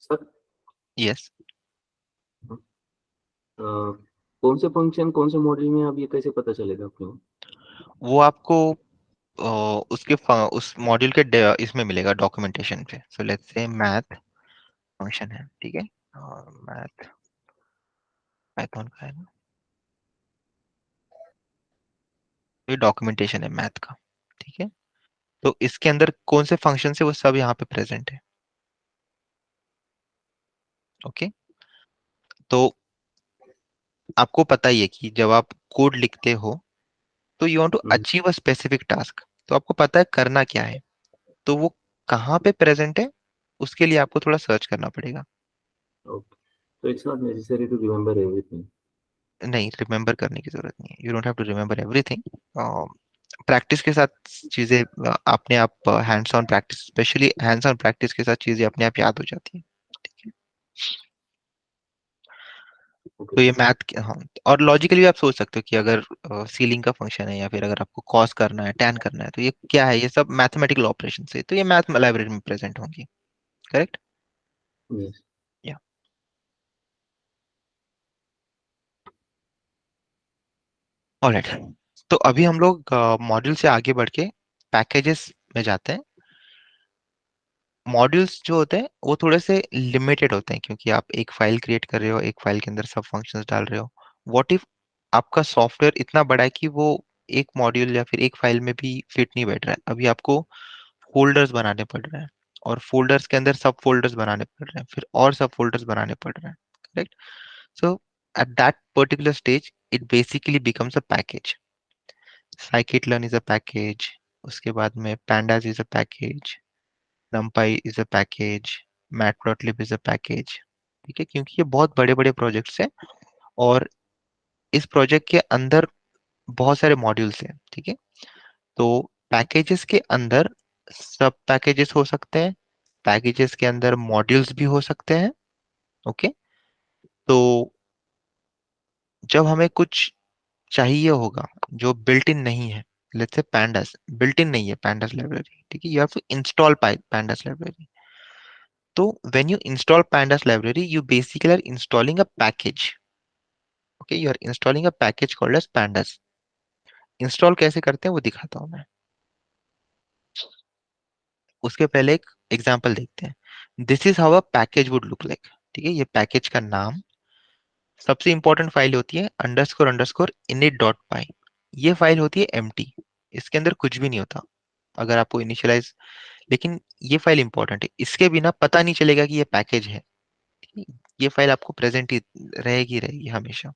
Sir Yes. कौन से फंक्शन कौन से मॉड्यूल में अब ये कैसे पता चलेगा अपने को? वो आपको उस मॉड्यूल के इसमें मिलेगा डॉक्यूमेंटेशन पे. सो लेट्स से मैथ फंक्शन है, ठीक है, मैथ पाइथन का है ना, ये डॉक्यूमेंटेशन है मैथ का, ठीक है. तो इसके अंदर कौन से फंक्शन है वो सब यहाँ पे प्रेजेंट है. ओके. तो आपको पता ही है कि जब आप कोड लिखते हो तो you want to hmm, achieve a specific task, तो आपको पता है करना क्या है, तो वो कहाँ पे प्रेजेंट है उसके लिए आपको थोड़ा सर्च करना पड़ेगा. ओके, तो it's not necessary to remember everything. नहीं, रिमेम्बर करने की जरूरत नहीं है, you don't have to remember everything. Practice के साथ चीजें अपने आप, hands on practice, specially hands on practice के साथ चीजें अपने आप याद हो जाती हैं, ठीक है. ओके तो ये सर. मैथ, हाँ. और लॉजिकली भी आप सोच सकते हो कि अगर सीलिंग का फंक्शन है या फिर अगर आपको कॉस करना है, टैन करना है, तो ये क्या है, ये सब मैथमेटिकल ऑपरेशन है, तो ये मैथ लाइब्रेरी में प्रेजेंट होंगी. करेक्ट. यस. या. ऑलराइट. तो अभी हम लोग मॉड्यूल से आगे बढ़ के पैकेजेस में जाते हैं. मॉड्यूल्स जो होते हैं वो थोड़े से लिमिटेड होते हैं क्योंकि आप एक फाइल क्रिएट कर रहे हो, एक फाइल के अंदर सब फंक्शंस डाल रहे हो. व्हाट इफ आपका सॉफ्टवेयर इतना बड़ा है कि वो एक मॉड्यूल या फिर एक फाइल में भी फिट नहीं बैठ रहा है, अभी आपको फोल्डर्स बनाने पड़ रहे हैं, और फोल्डर्स के अंदर सब फोल्डर्स बनाने पड़ रहे हैं, फिर और सब फोल्डर्स बनाने पड़ रहे हैं. Correct. So at that particular stage it basically becomes a package. scikit-learn is a package, उसके बाद में pandas is a package, numpy is a package, matplotlib is a package. ठीक है, क्योंकि ये बहुत बड़े बड़े प्रोजेक्ट्स हैं और इस प्रोजेक्ट के अंदर बहुत सारे मॉड्यूल्स हैं, ठीक है. तो पैकेजेस के अंदर सब पैकेजेस हो सकते हैं, पैकेजेस के अंदर मॉड्यूल्स भी हो सकते हैं. ओके. तो जब हमें कुछ चाहिए होगा जो बिल्ट इन नहीं है, let's say pandas built in नहीं है, pandas लाइब्रेरी, ठीक है, you have to install pandas library. तो when you install pandas library you basically are installing a package. Okay, you are installing a package called as pandas. Install कैसे करते हैं वो दिखाता हूँ मैं. उसके पहले एक एग्जांपल देखते हैं. This is how a package would look like. ठीक है, ये पैकेज का नाम, सबसे इंपॉर्टेंट फाइल होती है अंडरस्कोर अंडरस्कोर init डॉट पाई. ये फाइल होती है एम्प्टी, इसके अंदर कुछ भी नहीं होता अगर आपको इनिशियलाइज. लेकिन ये फाइल इंपॉर्टेंट है, इसके बिना पता नहीं चलेगा कि ये पैकेज है. ठीक है? ये फाइल आपको प्रेजेंट ही रहेगी रहेगी हमेशा.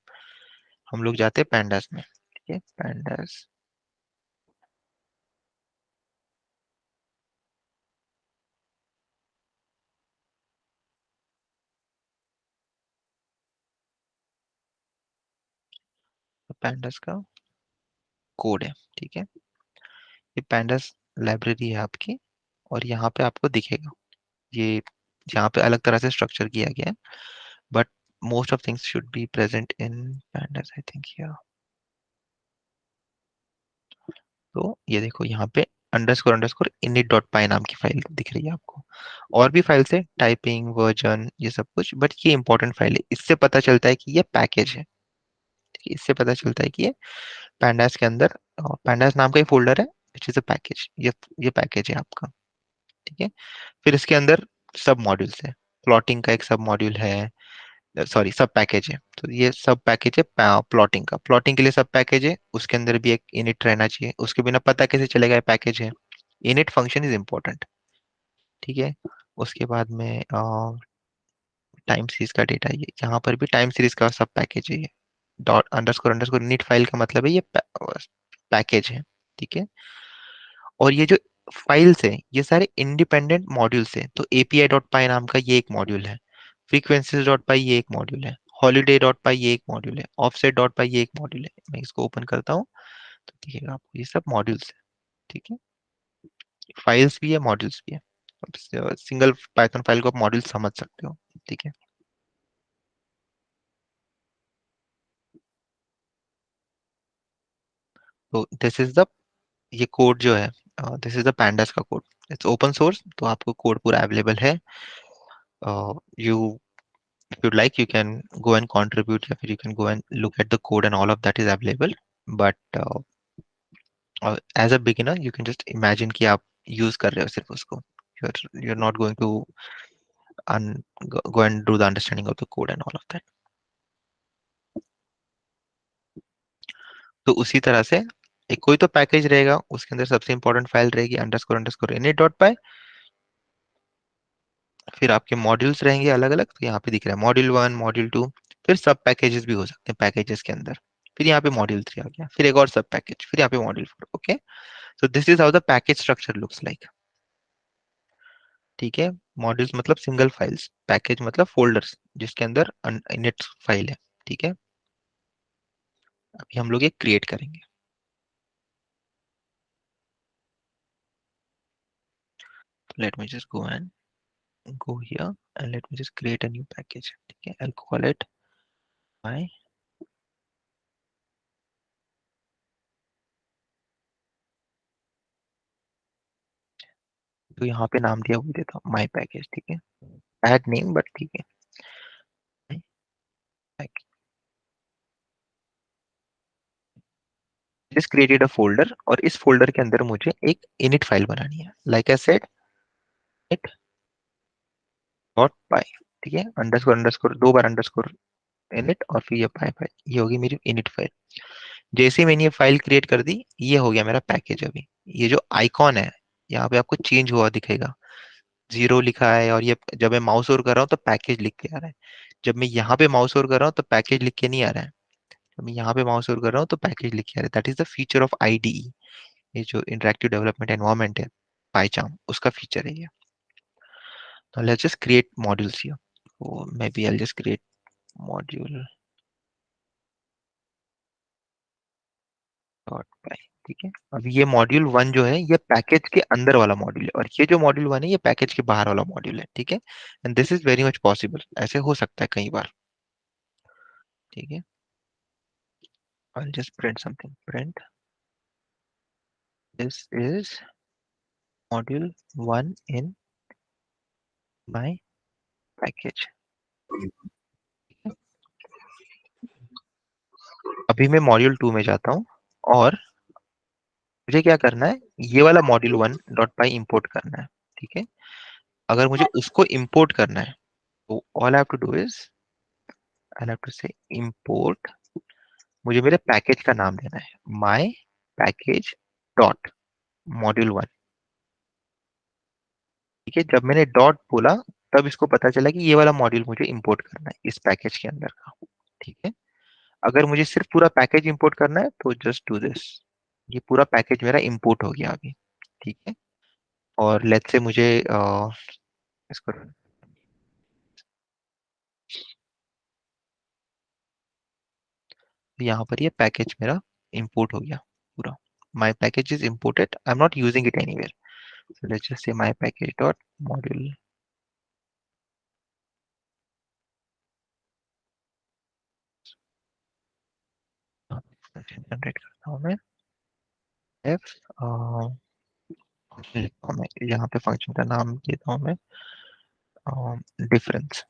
हम लोग जाते हैं पैंडास में. ठीक है, पैंडास, पैंडास का कोड है. ठीक है, ये पैंडास लाइब्रेरी है आपकी, और यहाँ पे आपको दिखेगा ये, यहाँ पे अलग तरह से स्ट्रक्चर किया गया है, but most of things should be present in pandas I think. तो ये देखो यहाँ पे अंडरस्कोर अंडरस्कोर init डॉट पाई नाम की फाइल दिख रही है आपको. और भी फाइल्स है, टाइपिंग वर्जन ये सब कुछ, बट ये इंपॉर्टेंट फाइल है, इससे पता चलता है कि ये पैकेज है. ठीक है, इससे पता चलता है कि ये पैंडास के अंदर, पैंडास नाम का ही फोल्डर है विच इज अ पैकेज. ये पैकेज है आपका. ठीक है. फिर इसके अंदर सब मॉड्यूल्स है, प्लॉटिंग का एक सब मॉड्यूल है, सॉरी सब पैकेज है. तो ये सब पैकेज है प्लॉटिंग का, प्लॉटिंग के लिए सब पैकेज है, उसके अंदर भी एक इनिट रहना चाहिए, उसके बिना पता कैसे चलेगा ये पैकेज है. Init function is important. ठीक है. उसके बाद में टाइम सीरीज का डेटा, ये यहाँ पर भी टाइम सीरीज का सब पैकेज है. ये dot underscore underscore init file का मतलब है ये पैकेज है. ठीक है. और ये जो फाइल्स है, ये सारे इंडिपेंडेंट मॉड्यूल्स हैं। तो एपीआई डॉट पाई नाम का ये एक मॉड्यूल है, फ्रीक्वेंसीज डॉट पाई ये एक मॉड्यूल है, हॉलीडे डॉट पाई ये एक मॉड्यूल है, ऑफसेट डॉट पाई ये एक मॉड्यूल है। मैं इसको ओपन करता हूँ तो दिखेगा आपको ये सब मॉड्यूल्स है। ठीक है, फाइल्स भी है, मॉड्यूल्स भी है। सिंगल पाइथन फाइल को आप मॉड्यूल समझ सकते हो। ठीक है, तो दिस इज द, ये कोड जो है, दिस इज द पैंडास का कोड। इट्स ओपन सोर्स, तो आपको कोड पूरा अवेलेबल है। You if you'd like, you can go and contribute, या फिर you can go and look at the code and all of that is available. But as a beginner you can just imagine कि आप use कर रहे हो सिर्फ उसको, you're not going to go and do the understanding of the code and all of that. तो उसी तरह से एक कोई तो पैकेज रहेगा, उसके अंदर सबसे इंपॉर्टेंट फाइल रहेगी अंडरस्कोर अंडरस्कोर init डॉट पाई। फिर आपके मॉड्यूल्स रहेंगे अलग अलग, तो यहाँ पे दिख रहा है मॉड्यूल 1 मॉड्यूल 2। फिर सब पैकेजेस भी हो सकते हैं पैकेजेस के अंदर। फिर यहाँ पे मॉड्यूल 3 आ गया, फिर एक और सब पैकेज, फिर यहाँ पे module 4। Okay, so this is how the package structure looks like. ठीक है, मॉड्यूल्स मतलब सिंगल फाइल्स, पैकेज मतलब फोल्डर्स जिसके अंदर इनिट फाइल है। ठीक है, अभी हम लोग ये क्रिएट करेंगे। Late me just go and go here and let me just create a new package. ठीक है, I'll call it my, तो यहाँ पे नाम दिया हुआ देता हूँ my package। ठीक है, add name बट ठीक है my package। just created a folder, और इस फोल्डर के अंदर मुझे एक init फाइल बनानी है। like I said, it dot py। ठीक है, अंडरस्कोर अंडरस्कोर दो बार अंडरस्कोर init, और फिर ये पाई फाइल, ये होगी मेरी init फाइल। जैसे ही मैंने ये फाइल क्रिएट कर दी, ये हो गया मेरा पैकेज। अभी ये जो आइकॉन है यहाँ पे आपको चेंज हुआ दिखेगा, 0 लिखा है, और ये जब मैं माउस ओवर कर रहा हूँ तो पैकेज लिख के आ रहा है। जब मैं यहाँ पे माउस ओवर कर रहा हूँ तो पैकेज लिख के नहीं आ रहा है। जब मैं यहाँ पे माउस ओवर कर रहा हूँ तो पैकेज लिख के आ रहा है। That is the feature of IDE, ये जो इंटरेक्टिव डेवलपमेंट एनवायरनमेंट है पाइचार्म, उसका फीचर है ये। तो let's just create modules here. so maybe I'll just create module dot py. ठीक है, अब ये मॉड्यूल 1 जो है ये पैकेज के अंदर वाला मॉड्यूल है, और ये जो मॉड्यूल 1 है ये पैकेज के बाहर वाला मॉड्यूल है। ठीक है, and this is very much possible, ऐसे हो सकता है कई बार। ठीक है, I'll just print something, print this is module 1 in my package। अभी मैं मॉड्यूल 2 में जाता हूँ, और मुझे क्या करना है, ये वाला मॉड्यूल 1 डॉट पाई इंपोर्ट करना है। ठीक है, अगर मुझे उसको इंपोर्ट करना है तो all I have to do is I have to say import, मुझे मेरे पैकेज का नाम देना है माय पैकेज डॉट मॉड्यूल 1। ठीक है, जब मैंने डॉट बोला तब इसको पता चला कि ये वाला मॉड्यूल मुझे इंपोर्ट करना है इस पैकेज के अंदर का। ठीक है, अगर मुझे सिर्फ पूरा पैकेज इंपोर्ट करना है तो जस्ट डू दिस, ये पूरा पैकेज मेरा इंपोर्ट हो गया अभी। ठीक है, और लेट्स से मुझे इसको, यहाँ पर ये पैकेज मेरा इंपोर्ट हो गया पूरा। My package is imported, I am not using it anywhere. So let's just say my package dot module, generate करता हूँ मैं एफ, मैं यहाँ पे फंक्शन का नाम देता हूँ मैं डिफरेंस,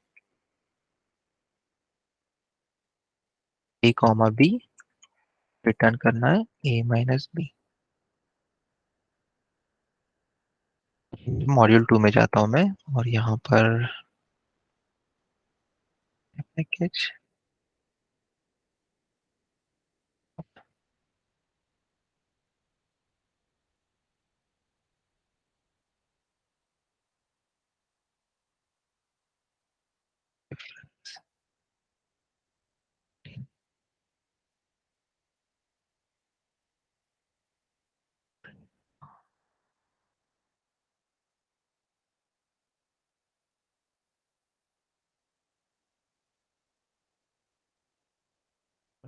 ए कॉमा बी, रिटर्न करना है ए माइनस बी। मॉड्यूल 2 में जाता हूँ मैं, और यहाँ पर package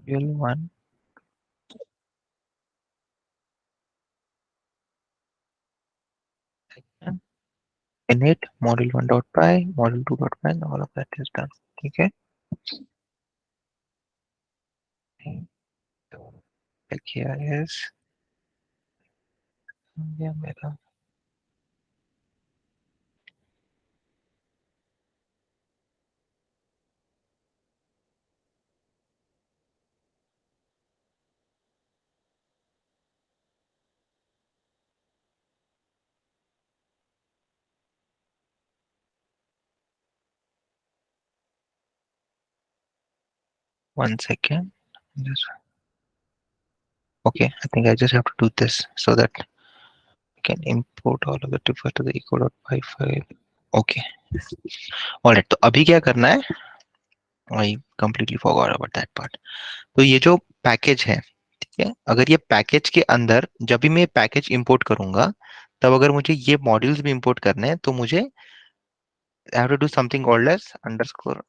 module 1 init module1.py, module2.py, and all of that is done. ठीक है, तो क्या is ये मेरा 1 second. Just okay. I think I just have to do this so that I can import all of the to the eco.py file. Okay. Alright. तो अभी क्या करना है? I completely forgot about that part. तो ये जो package है, ठीक है, अगर ये पैकेज के अंदर जब भी मैं पैकेज इंपोर्ट करूंगा, तब अगर मुझे ये मॉड्यूल्स भी इंपोर्ट करने हैं तो मुझे I have to do something called as underscore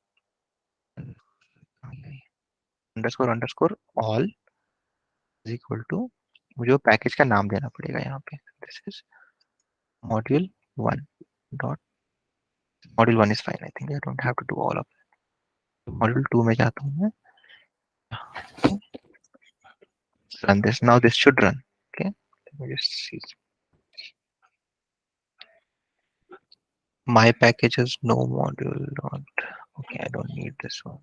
all is equal to, मुझे वो पैकेज का नाम देना पड़ेगा यहाँ पे. This is module 1 dot, module 1 is fine. I think I don't have to do all of. Module 2 में जाता हूँ मैं. Run this. Now this should run. Okay, let me just see. My packages no module not. Okay, I don't need this one.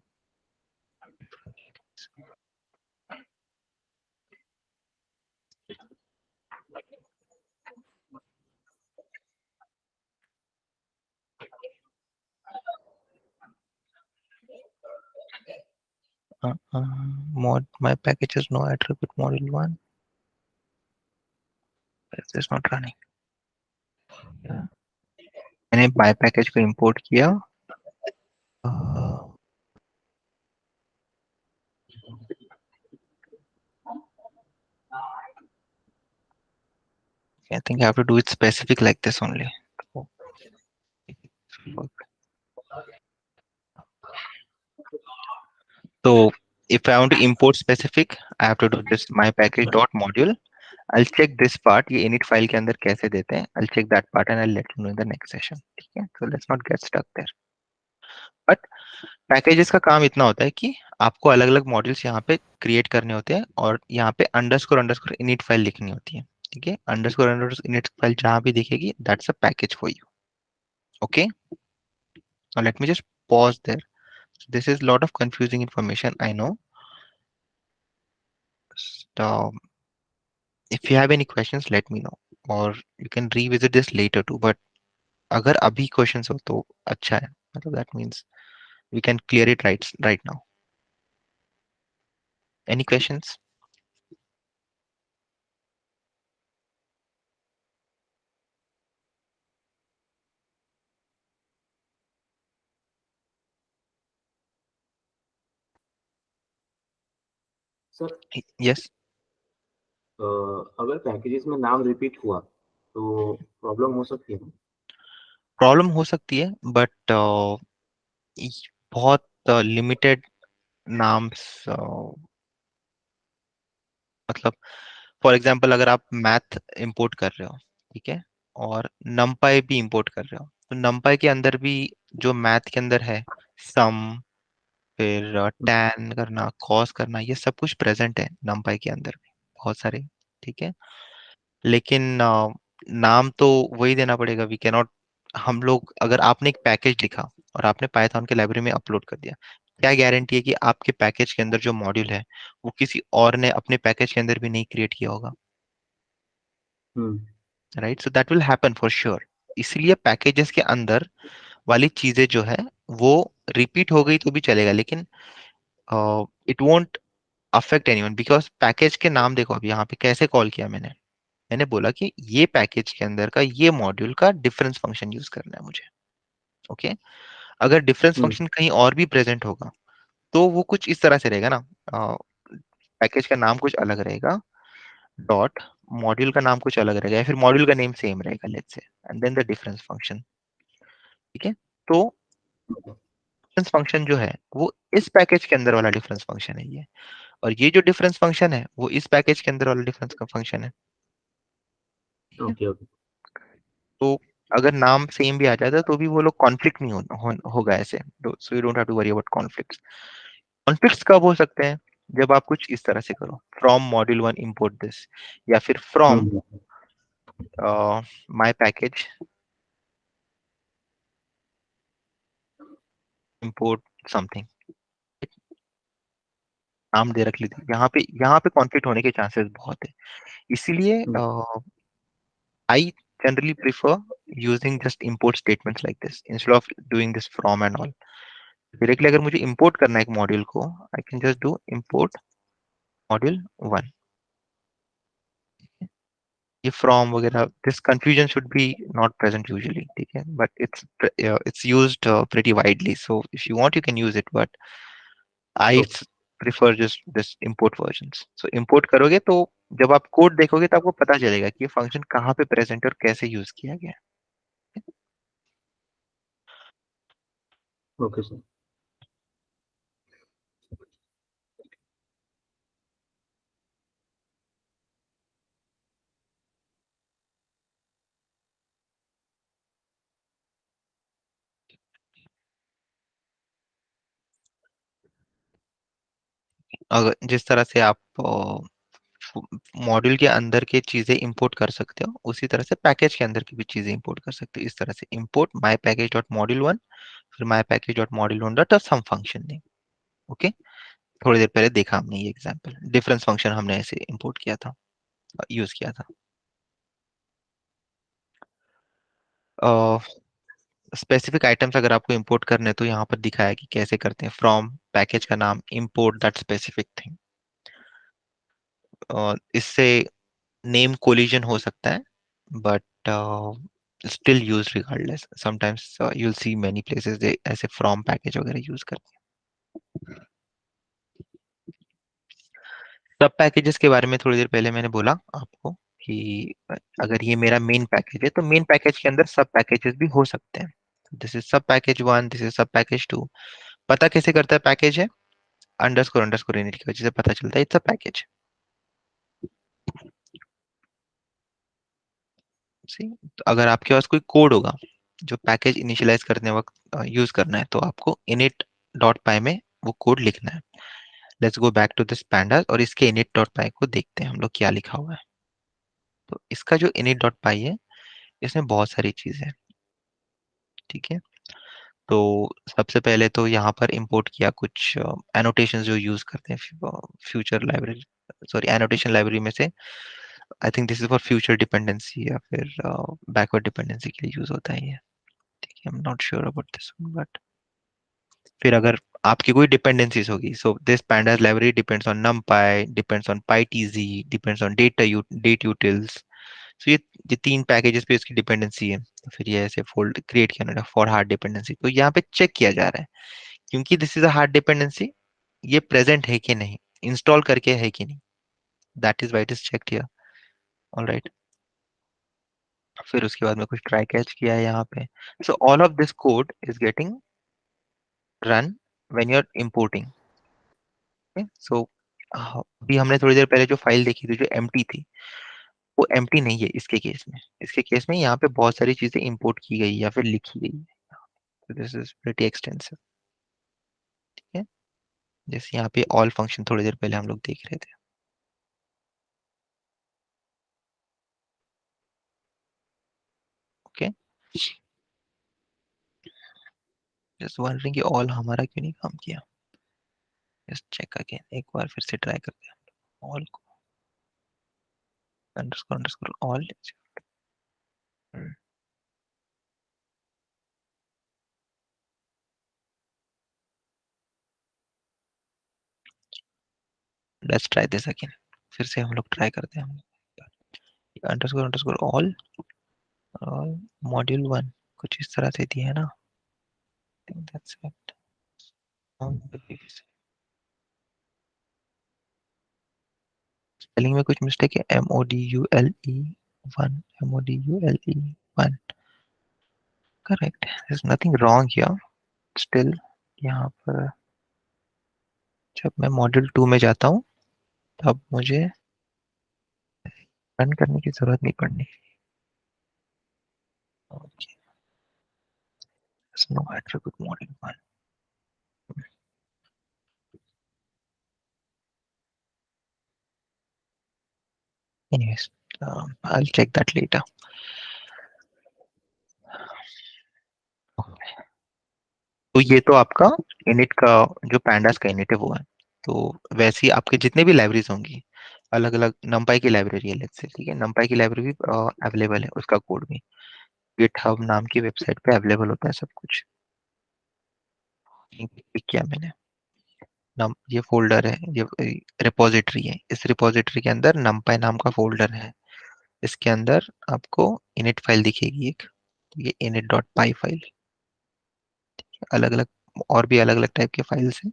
Mod my packages no attribute module 1. Is this not running? Yeah. मैंने my package को import किया. I think I have to do it specific like this only. So if I want to import specific, I have to do this my package dot module. I'll check this part. ये init file के अंदर कैसे देते हैं? I'll check that part and I'll let you know in the next session. ठीक है? So let's not get stuck there. But packages का काम इतना होता है कि आपको अलग अलग मॉड्यूल्स यहाँ पे क्रिएट करने होते हैं और यहाँ पे अंडरस्कोर इनिट फाइल लिखनी होती है. ठीक है, अंडरस्कोर इनिट फाइल जहाँ भी दिखेगी, that's a package for you. Okay, now let me just pause there. This is a lot of confusing information, I know. So, if you have any questions, let me know, or you can revisit this later too. But अगर अभी questions हो तो अच्छा है, मतलब that means we can clear it right now. Any questions? Sir Yes. अगर packages में नाम रिपीट हुआ तो प्रॉब्लम हो सकती है. प्रॉब्लम हो सकती है, बट बहुत लिमिटेड नाम्स, मतलब फॉर एग्जांपल अगर आप मैथ इंपोर्ट कर रहे हो, ठीक है, और numpy भी इंपोर्ट कर रहे हो, तो numpy के अंदर भी जो मैथ के अंदर है, सम, फिर tan करना, cos करना, ये सब कुछ प्रेजेंट है numpy के अंदर भी बहुत सारे. ठीक है, लेकिन नाम तो वही देना पड़ेगा. वी कैन नॉट, हम लोग, अगर आपने एक पैकेज लिखा और आपने पाइथन के लाइब्रेरी में अपलोड कर दिया, क्या गारंटी है कि आपके पैकेज के अंदर जो मॉड्यूल है वो किसी और ने अपने पैकेज के अंदर भी नहीं क्रिएट किया होगा? Right, so that will happen for sure. इसलिए पैकेजेस के अंदर वाली चीजें जो है वो रिपीट हो गई तो भी चलेगा, लेकिन it won't affect anyone, because package के नाम देखो. अब यहाँ पे कैसे कॉल किया मैंने, मैंने बोला कि ये पैकेज के अंदर का ये मॉड्यूल का डिफरेंस फंक्शन यूज करना है मुझे. ओके, अगर डिफरेंस फंक्शन कहीं और भी प्रेजेंट होगा तो वो कुछ इस तरह से रहेगा ना, पैकेज का नाम कुछ अलग रहेगा, डॉट मॉड्यूल का नाम कुछ अलग रहेगा, या फिर मॉड्यूल का नेम सेम रहेगा, let's say, and then the difference function. ठीक है, तो डिफरेंस फंक्शन जो है वो इस पैकेज के अंदर वाला डिफरेंस फंक्शन है ये. और ये जो डिफरेंस फंक्शन है वो इस पैकेज के अंदर वाला डिफरेंस का फंक्शन है। Okay okay. तो अगर नाम सेम भी आ जाता है तो भी वो लोग कॉन्फ्लिक्ट नहीं होगा ऐसे, so you don't have to worry about conflicts. Conflicts कब हो सकते हैं? जब आप कुछ इस तरह से करो, फ्रॉम मॉड्यूल 1 इंपोर्ट दिस, या फिर from hmm, my package import something, नाम दे रख लीजिए। यहाँ पे कॉन्फ्लिक्ट होने के चांसेस बहुत है। इसीलिए हम्म, I generally prefer using just import statements like this instead of doing this from and all. Directly अगर मुझे इंपोर्ट करना है एक मॉड्यूल को, I can just do import module 1। ये फ्रॉम वगैरह, this confusion should be not present usually, ठीक है, but it's used pretty widely, so if you want you can use it, but I okay prefer just this import versions. So import करोगे तो जब आप code देखोगे तो आपको पता चलेगा कि ये फंक्शन कहाँ पे प्रेजेंट है और कैसे यूज किया गया है। Okay sir. अगर जिस तरह से आप मॉड्यूल के अंदर के चीजें इंपोर्ट कर सकते हो, उसी तरह से पैकेज के अंदर की भी चीजें इंपोर्ट कर सकते हो। इस तरह से import my package dot module 1, फिर my package dot module 1 dot some function name. Okay, थोड़ी देर पहले देखा हमने ये एग्जांपल, डिफरेंस फंक्शन हमने ऐसे इंपोर्ट किया था, यूज किया था। स्पेसिफिक आइटम्स अगर आपको इंपोर्ट करने हैं, तो यहाँ पर दिखाया है कि कैसे करते हैं। फ्रॉम पैकेज का नाम, इंपोर्ट दैट स्पेसिफिक थिंग। इससे नेम कोलिजन हो सकता है, but still used regardless. Sometimes you'll see many places they ऐसे from package वगैरह यूज करते हैं। सब पैकेजेस के बारे में थोड़ी देर पहले मैंने बोला आपको कि अगर ये मेरा मेन पैकेज है तो मेन पैकेज के अंदर सब पैकेजेस भी हो सकते हैं। दिस इज सब पैकेज 1, दिस इज सब पैकेज 2। पता कैसे करता है पैकेज है? अंडरस्कोर अंडरस्कोर इनिट की वजह से पता चलता है इट्स अ पैकेज। सी, तो अगर आपके पास कोई कोड होगा जो पैकेज इनिशियलाइज करने वक्त यूज करना है, तो आपको init डॉट पाई में वो कोड लिखना है। Let's go back to this pandas और इसके init डॉट पाई को देखते हैं हम लोग क्या लिखा हुआ है। तो इसका जो init डॉट पाई है, इसमें बहुत सारी चीजें हैं, ठीक है। तो सबसे पहले तो यहाँ पर इंपोर्ट किया कुछ एनोटेशंस जो यूज करते हैं future library, sorry annotation library में से। I think this is for future dependency या फिर बैकवर्ड डिपेंडेंसी के लिए यूज होता है ये, ठीक है। I am not sure about this, but फिर अगर आपकी कोई डिपेंडेंसीज होगी, so this pandas library depends on numpy, depends on pytz, depends on date utils। सो ये तीन पैकेजेस पे इसकी डिपेंडेंसी है। तो फिर ये ऐसे फोल्ड क्रिएट किया ना फॉर हार्ड डिपेंडेंसी, तो यहाँ पे चेक किया जा रहा है क्योंकि this is a hard dependency, ये प्रेजेंट है कि नहीं, इंस्टॉल करके है कि नहीं, that is why it is checked here. Alright, फिर उसके बाद में कुछ ट्राई कैच किया है यहाँ पे। So all of this code is getting run when you are importing. So अभी हमने थोड़ी देर पहले जो फाइल देखी थी जो एम्प्टी थी, वो एम्प्टी नहीं है इसके केस में। इसके केस में यहाँ पे बहुत सारी चीजें इंपोर्ट की गई या फिर लिखी गई है। दिस इज प्रीटी एक्सटेंसिव, ठीक है। जैसे यहाँ पे ऑल फंक्शन थोड़ी देर पहले हम लोग देख रहे थे। ओके, जस्ट वंडरिंग कि ऑल हमारा क्यों नहीं काम किया। जस्ट चेक अगेन, एक बार फिर से ट्राई करते हैं ऑल को, underscore underscore all. Let's try this again, फिर से हम लोग ट्राई करते हैं। अंडरस्कोर अंडरस्कोर ऑल और मॉड्यूल 1 कुछ इस तरह से दिया है ना। think that's it. स्पेलिंग में कुछ मिस्टेक है, MODULE 1, MODULE 1 correct, there's nothing wrong here still। यहाँ पर जब मैं मॉड्यूल 2 में जाता हूँ तब मुझे रन करने की जरूरत नहीं पड़नी। Okay. There's no attribute model one. Anyways, I'll check that later. तो ये तो आपका इनिट का जो pandas का इनिट है वो है। तो वैसे ही आपके जितने भी लाइब्रेरीज होंगी, अलग अलग numpy की लाइब्रेरी है लेट्स से, ठीक है, numpy की लाइब्रेरी भी अवेलेबल है, उसका कोड भी गिटहब नाम की वेबसाइट पे अवेलेबल होता है सब कुछ। क्लिक किया मैंने, नम ये फोल्डर है, ये रिपोजिटरी है, इस रिपोजिटरी के अंदर numpy नाम का फोल्डर है, इसके अंदर आपको इनिट फाइल दिखेगी एक, ये init.py फाइल, अलग अलग और भी अलग अलग टाइप के फाइल्स हैं,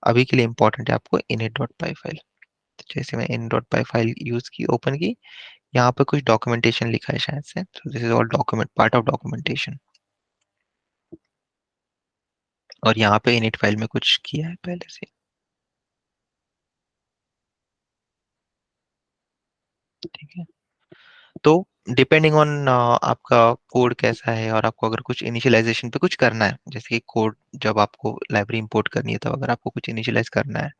अभी के लिए इंपॉर्टेंट है आपको init.py फाइल। तो जैसे मैं init.py फाइल यूज की, ओपन की, यहाँ पे कुछ डॉक्यूमेंटेशन लिखा है शायद से, तो this is all document, part of documentation, और यहाँ पे init फाइल में कुछ किया है पहले से, ठीक है। तो डिपेंडिंग ऑन आपका कोड कैसा है, और आपको अगर कुछ इनिशियलाइजेशन पे कुछ करना है, जैसे कि कोड जब आपको लाइब्रेरी इंपोर्ट करनी है, तो अगर आपको कुछ इनिशियलाइज करना है,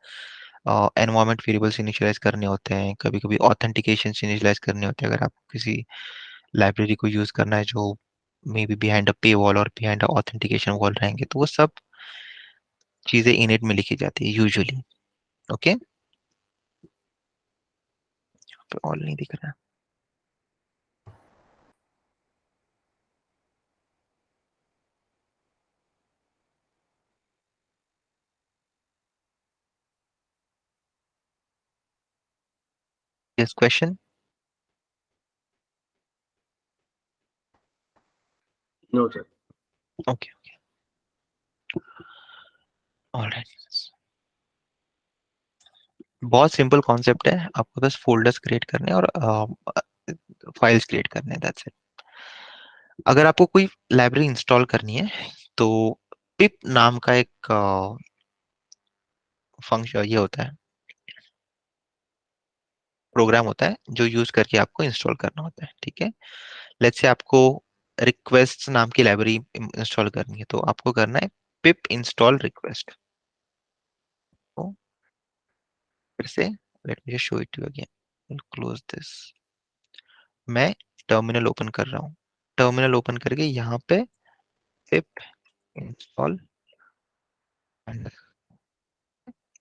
एनवायरमेंट वेरिएबल्स इनिशियलाइज करने होते हैं, कभी कभी ऑथेंटिकेशन इनिशियलाइज करने होते हैं, अगर आपको किसी लाइब्रेरी को यूज करना है जो मे बी बिहाइंड अ पे वॉल और बिहाइंड अ ऑथेंटिकेशन वॉल रहेंगे, तो वो सब चीजें इनिट में लिखी जाती है यूजुअली। ओके, ऑल नहीं दिख रहा है। Yes, question. No sir. Okay, alright, बहुत सिंपल कॉन्सेप्ट है, आपको बस फोल्डर्स क्रिएट करने हैं और फाइल्स क्रिएट करने हैं, दैट्स इट। अगर आपको कोई लाइब्रेरी इंस्टॉल करनी है, तो पिप नाम का एक फंक्शन ये होता है, प्रोग्राम होता है जो यूज करके आपको इंस्टॉल करना होता है, ठीक है। लेट्स से आपको रिक्वेस्ट नाम की लाइब्रेरी इंस्टॉल करनी है, तो आपको करना है पिप इंस्टॉल रिक्वेस्ट। तो फिर से late me just show it you again, close this, मैं टर्मिनल ओपन कर रहा हूँ, टर्मिनल ओपन करके यहाँ पे पिप इंस्टॉल pandas,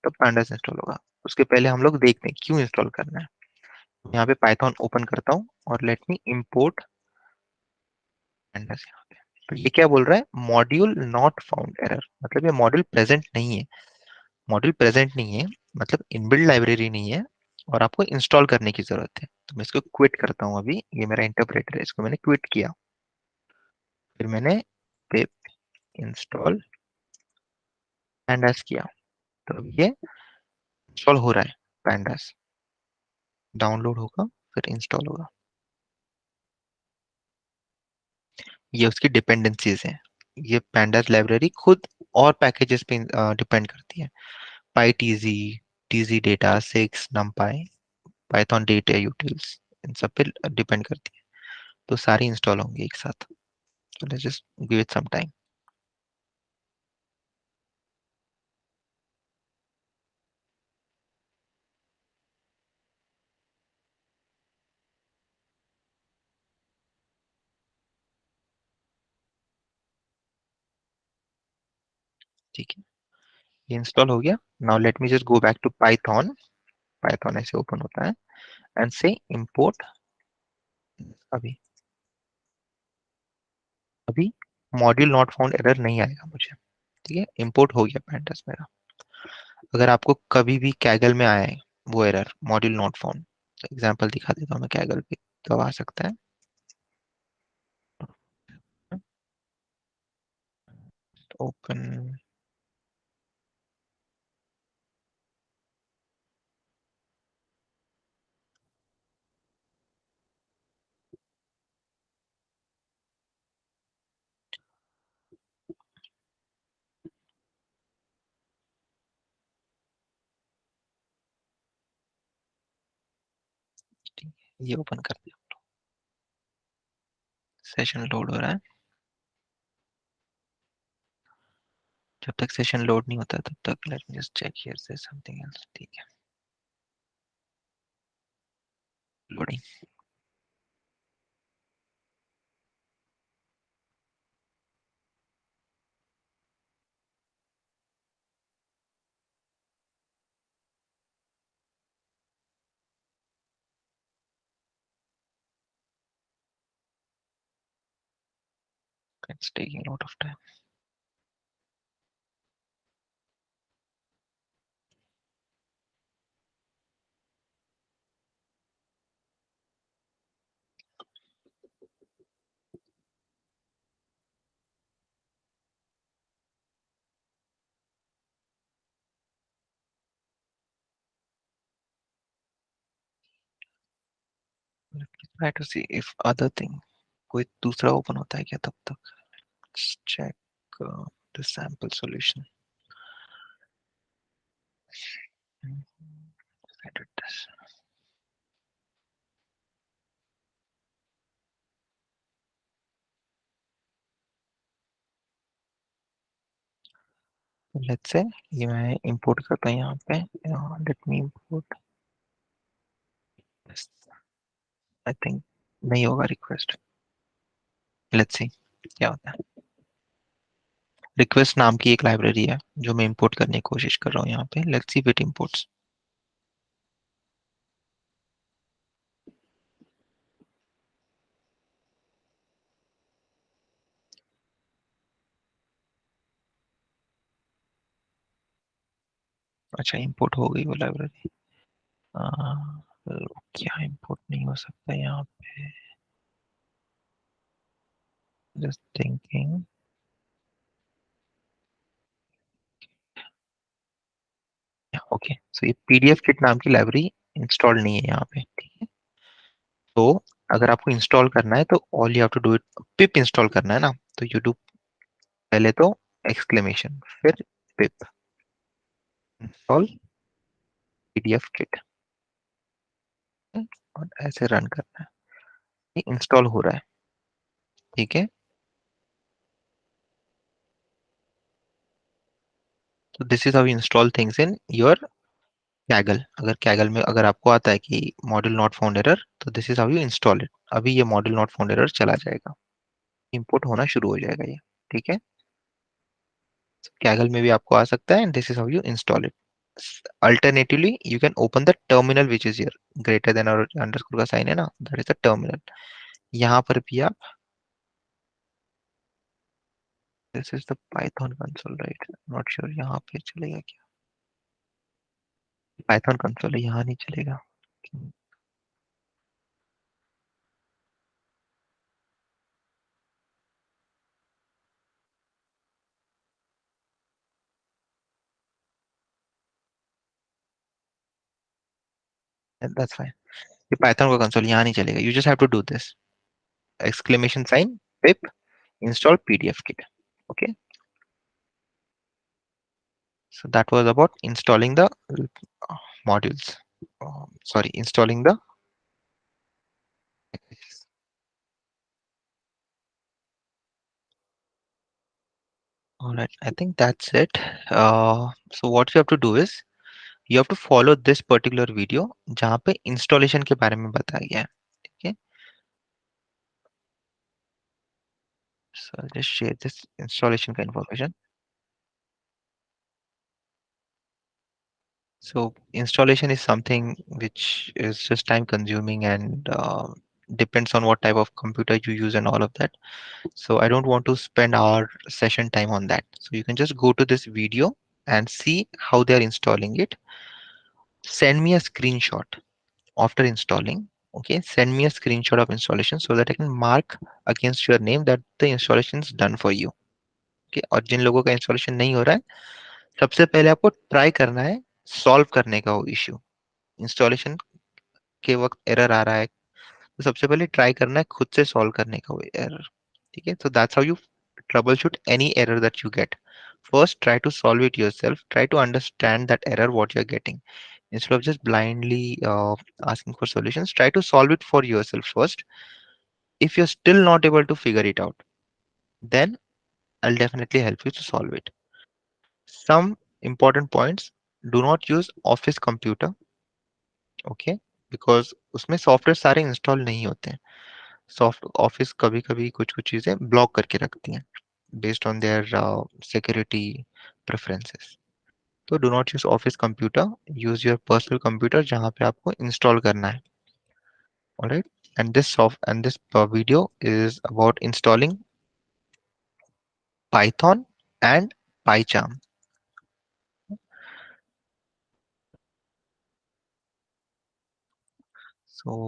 तो pandas इंस्टॉल होगा। उसके पहले हम लोग देखते हैं क्यों इंस्टॉल करना है। यहाँ पे पाइथन ओपन करता हूँ और लेट मी इंपोर्ट pandas यहाँ पे। तो ये क्या बोल रहा है, मॉड्यूल नॉट फाउंड एरर, मतलब ये मॉड्यूल प्रेजेंट नहीं है, मॉड्यूल प्रेजेंट नहीं है मतलब इनबिल्ड लाइब्रेरी नहीं है, और आपको इंस्टॉल करने की जरूरत है। तो मैं इसको क्विट करता हूँ अभी, ये मेरा इंटरप्रेटर है, इसको मैंने क्विट किया, फिर मैंने पिप इंस्टॉल pandas किया, तो अब ये इंस्टॉल हो रहा है, pandas डाउनलोड होगा फिर इंस्टॉल होगा। ये उसकी डिपेंडेंसीज हैं, ये pandas लाइब्रेरी खुद और पैकेजेस पे डिपेंड करती है, PyTZ, TZ data 6, numpy, python data utils, इन सब पे डिपेंड करती है, तो सारी इंस्टॉल होंगी एक साथ। तो let's just give it some time. ठीक है, ये इंस्टॉल हो गया। Now let me just go back to Python, Python ऐसे ओपन होता है, एंड से इंपोर्ट, अभी अभी मॉड्यूल नॉट फाउंड एरर नहीं आएगा मुझे, ठीक है, इंपोर्ट हो गया pandas मेरा। अगर आपको कभी भी कैगल में आया है वो error, module not found, example दिखा देता हूँ मैं कैगल पे, तो आ सकता है, ओपन, ये ओपन कर दिया, सेशन लोड हो रहा है। जब तक सेशन लोड नहीं होता तब तक let me just check here say something else. ठीक है, loading. It's taking a lot of time. Let me try to see if other thing कोई दूसरा ओपन होता है क्या तब तक। Let's check the sample solution. I did this. Let's say ये मैं import करता हूँ यहाँ पे। Let me import this. I think नहीं होगा request. Let's see क्या होता है। रिक्वेस्ट नाम की एक लाइब्रेरी है जो मैं इंपोर्ट करने की कोशिश कर रहा हूँ यहाँ पे। Let's see if it imports. अच्छा, इंपोर्ट हो गई वो लाइब्रेरी। क्या इंपोर्ट नहीं हो सकता यहाँ पे? Just thinking. ओके, सो ये पीडीएफ किट नाम की लाइब्रेरी इंस्टॉल नहीं है यहाँ पे। ठीक है, तो अगर आपको इंस्टॉल करना है तो all you have to do it, pip install करना है ना, तो यू डू पहले तो एक्सक्लेमेशन, फिर पिप इंस्टॉल पीडीएफ किट, और ऐसे रन करना है। ये इंस्टॉल हो रहा है। ठीक है, तो this is how you install things in your Kaggle. अगर कैगल में अगर आपको आता है कि मॉड्यूल नॉट फाउंड एरर, तो this is how you install it. अभी ये मॉड्यूल नॉट फाउंड एरर चला जाएगा, इंपोर्ट होना शुरू हो जाएगा ये। ठीक है, कैगल में भी आपको आ सकता है, and this is how you install it. Alternatively, you can open the terminal which is here, greater than और अंडरस्कोर का साइन है ना, that is the terminal। यहाँ पर भी आप, this is the Python console, right? Not sure यहाँ पे चलेगा क्या? Python console है, यहाँ नहीं चलेगा। That's fine। ये Python का कंसोल यहाँ नहीं चलेगा। You just have to do this, exclamation sign pip install pdf kit। Okay, so that was about installing the modules. Sorry, installing the packages. All right, I think that's it। So what you have to do is you have to follow this particular video जहाँ पे installation के बारे में बताया गया है। ठीक है, so I'll just share this installation का information। So installation is something which is just time consuming, and depends on what type of computer you use and all of that. So I don't want to spend our session time on that. So you can just go to this video and see how they are installing it. Send me a screenshot after installing. Okay, send me a screenshot of installation so that I can mark against your name that the installation is done for you। Okay, और जिन लोगों का installation नहीं हो रहा है, सबसे पहले आपको ट्राई करना है सॉल्व करने का वो इश्यू। इंस्टॉलेशन के वक्त एरर आ रहा है, तो सबसे पहले ट्राई करना है खुद से सॉल्व करने का वो एरर। ठीक है, so that's how you troubleshoot any error that you get First, try to solve it yourself. Try to understand that error, what you're getting. Instead of just blindly asking for solutions, try to solve it for yourself first. If you're still not able to figure it out, then I'll definitely help you to solve it. Some important points: do not use office computer, okay? Because उसमें software सारे install नहीं होते हैं. Soft office कभी कभी कुछ कुछ चीजें ब्लॉक करके रखती हैं based on their security preferences. तो do not use office computer, use your personal computer जहाँ पे आपको इंस्टॉल करना है. Alright. And this video is about installing Python and PyCharm. So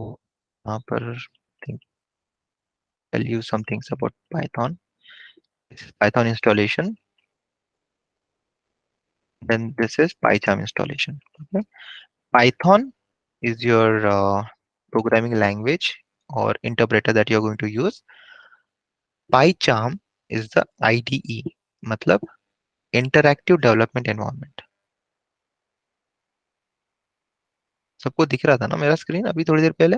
यहाँ पर think tell you some things about Python. This is Python installation. Then this is PyCharm installation. Okay. Python is your programming language or interpreter that you're going to use. PyCharm is the IDE, मतलब Interactive Development Environment. सबको दिख रहा था ना मेरा screen अभी थोड़ी देर पहले?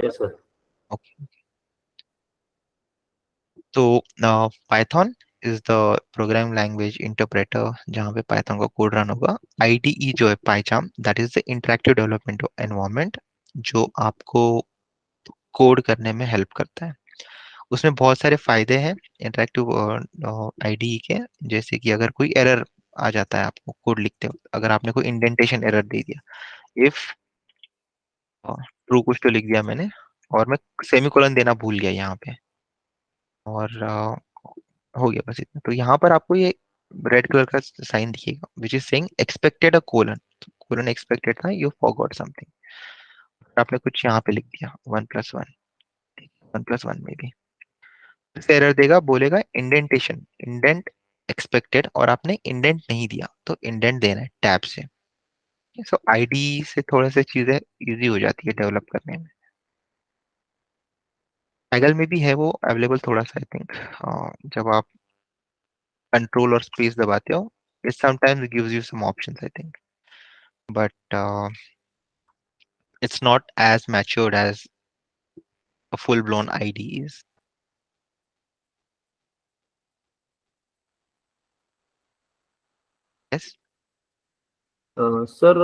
Yes sir. ओके. तो Python is the programming language interpreter जहाँ पे पाइथन का कोड रन होगा. आईडीई जो है PyCharm, that is the interactive development environment जो आपको कोड करने में हेल्प करता है. उसमें बहुत सारे फायदे हैं इंटरैक्टिव आईडीई के. जैसे कि अगर कोई एरर आ जाता है आपको कोड लिखते वक्त, अगर आपने कोई इंडेंटेशन एरर दे दिया, इफ ट्रू कुछ तो लिख दिया मैंने और मैं सेमीकोलन देना भूल गया यहाँ पे और हो गया बस इतना, तो यहाँ पर आपको ये रेड कलर का साइन दिखेगा which is saying expected a colon. Colon expected था, यू फॉरगॉट समथिंग. आपने कुछ यहाँ पे लिख दिया 1+1, 1+1 में भी एरर देगा, बोलेगा इंडेंटेशन, इंडेंट एक्सपेक्टेड, और आपने इंडेंट नहीं दिया तो इंडेंट देना है टैब से. सो आईडी से थोड़ा सा चीजें इजी हो जाती है डेवलप करने में. पैगल में भी है वो अवेलेबल थोड़ा सा आई थिंक. जब आप कंट्रोल और स्पेस दबाते हो, it sometimes gives you some options I think, but it's not as matured as a full blown IDE is. Yes. Sir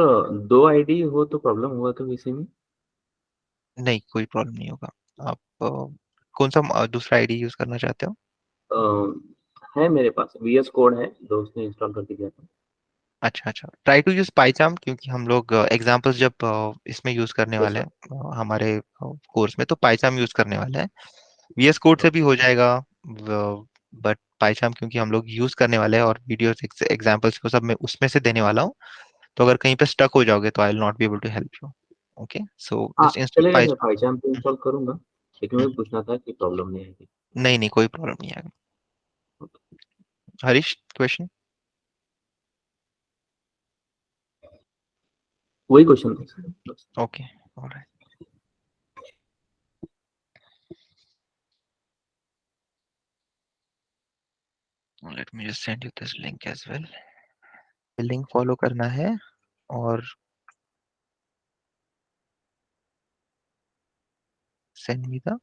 2 ID हो तो प्रॉब्लम हुआ तो इसी में? नहीं, कोई प्रॉब्लम नहीं होगा. आप कौन सा दूसरा आईडी यूज करना चाहते हो? है मेरे पास VS कोड है, दोस्त ने इंस्टॉल करके दिया था. अच्छा अच्छा, ट्राई टू यूज पाइचार्म, क्योंकि हम लोग एग्जांपल्स जब इसमें यूज करने यस वाले सर. हैं हमारे कोर्स में, तो पाइचार्म यूज करने वाले हैं. VS कोड से भी हो जाएगा, बट पाइचार्म क्योंकि हम लोग यूज करने वाले हैं और वीडियोस एग्जांपल्स को सब मैं उसमें से देने वाला हूँ. तो अगर कहीं पे स्टक हो जाओगे तो I will not be able to help you. Okay, so हाँ जस्ट इंस्टॉल चलेगा सर, पाइचार्म. पाइचाम पे इंस्टॉल करूंगा, लेकिन मुझे पूछना था कि प्रॉब्लम नहीं आएगी. नहीं नहीं, कोई प्रॉब्लम नहीं आएगा. हरीश, क्वेश्चन? वही क्वेश्चन था सर बस. Okay, alright. Let me just send you this link as well. Link follow करना है और सेंड मी द.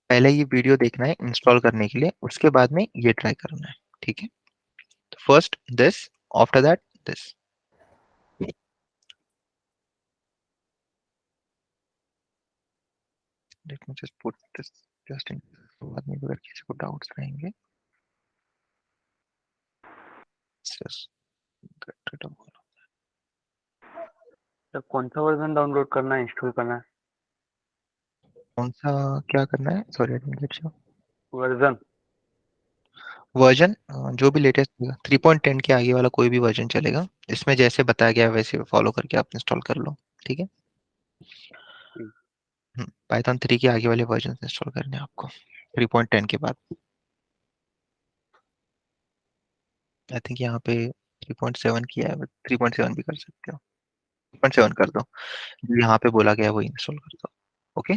पहले ये वीडियो देखना है इंस्टॉल करने के लिए, उसके बाद में ये ट्राई करना है. ठीक है, तो first this, after that this. Late me just put this just in, बाद में अगर किसी को डाउट्स रहेंगे just get rid of all. तो कौन सा वर्जन डाउनलोड करना है, इंस्टॉल करना है? कौन सा क्या करना है? Sorry I didn't get you. Version version जो भी लेटेस्ट 3.10 के आगे वाला कोई भी वर्जन चलेगा. इसमें जैसे बताया गया है वैसे फॉलो करके आप इंस्टॉल कर लो. ठीक है। ठीक। पाइथन 3 के आगे वाले वर्जन इंस्टॉल करने हैं आपको 3.10 के बाद। आई थिंक यहाँ पे 3.7 किया है, बट 3.7 भी कर सकते हो। 3.7 कर दो, जो यहाँ पे बोला गया है वो इंस्टॉल कर दो। Okay,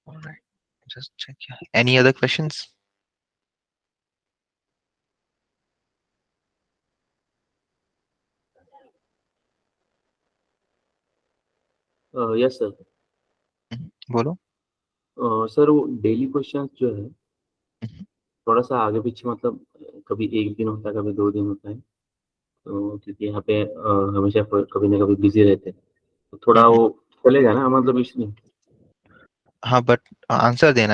alright, just check. Any other questions? Yes sir. बोलो। सर वो डेली क्वेश्चंस जो है हम्म, थोड़ा सा आगे पीछे मतलब कभी एक दिन होता है, कभी 2 दिन होता है। तो क्योंकि यहाँ पे हमेशा कभी ना कभी बिजी रहते हैं, तो थोड़ा हम्म, वो चलेगा ना मतलब इसमें? हाँ, बट आंसर देना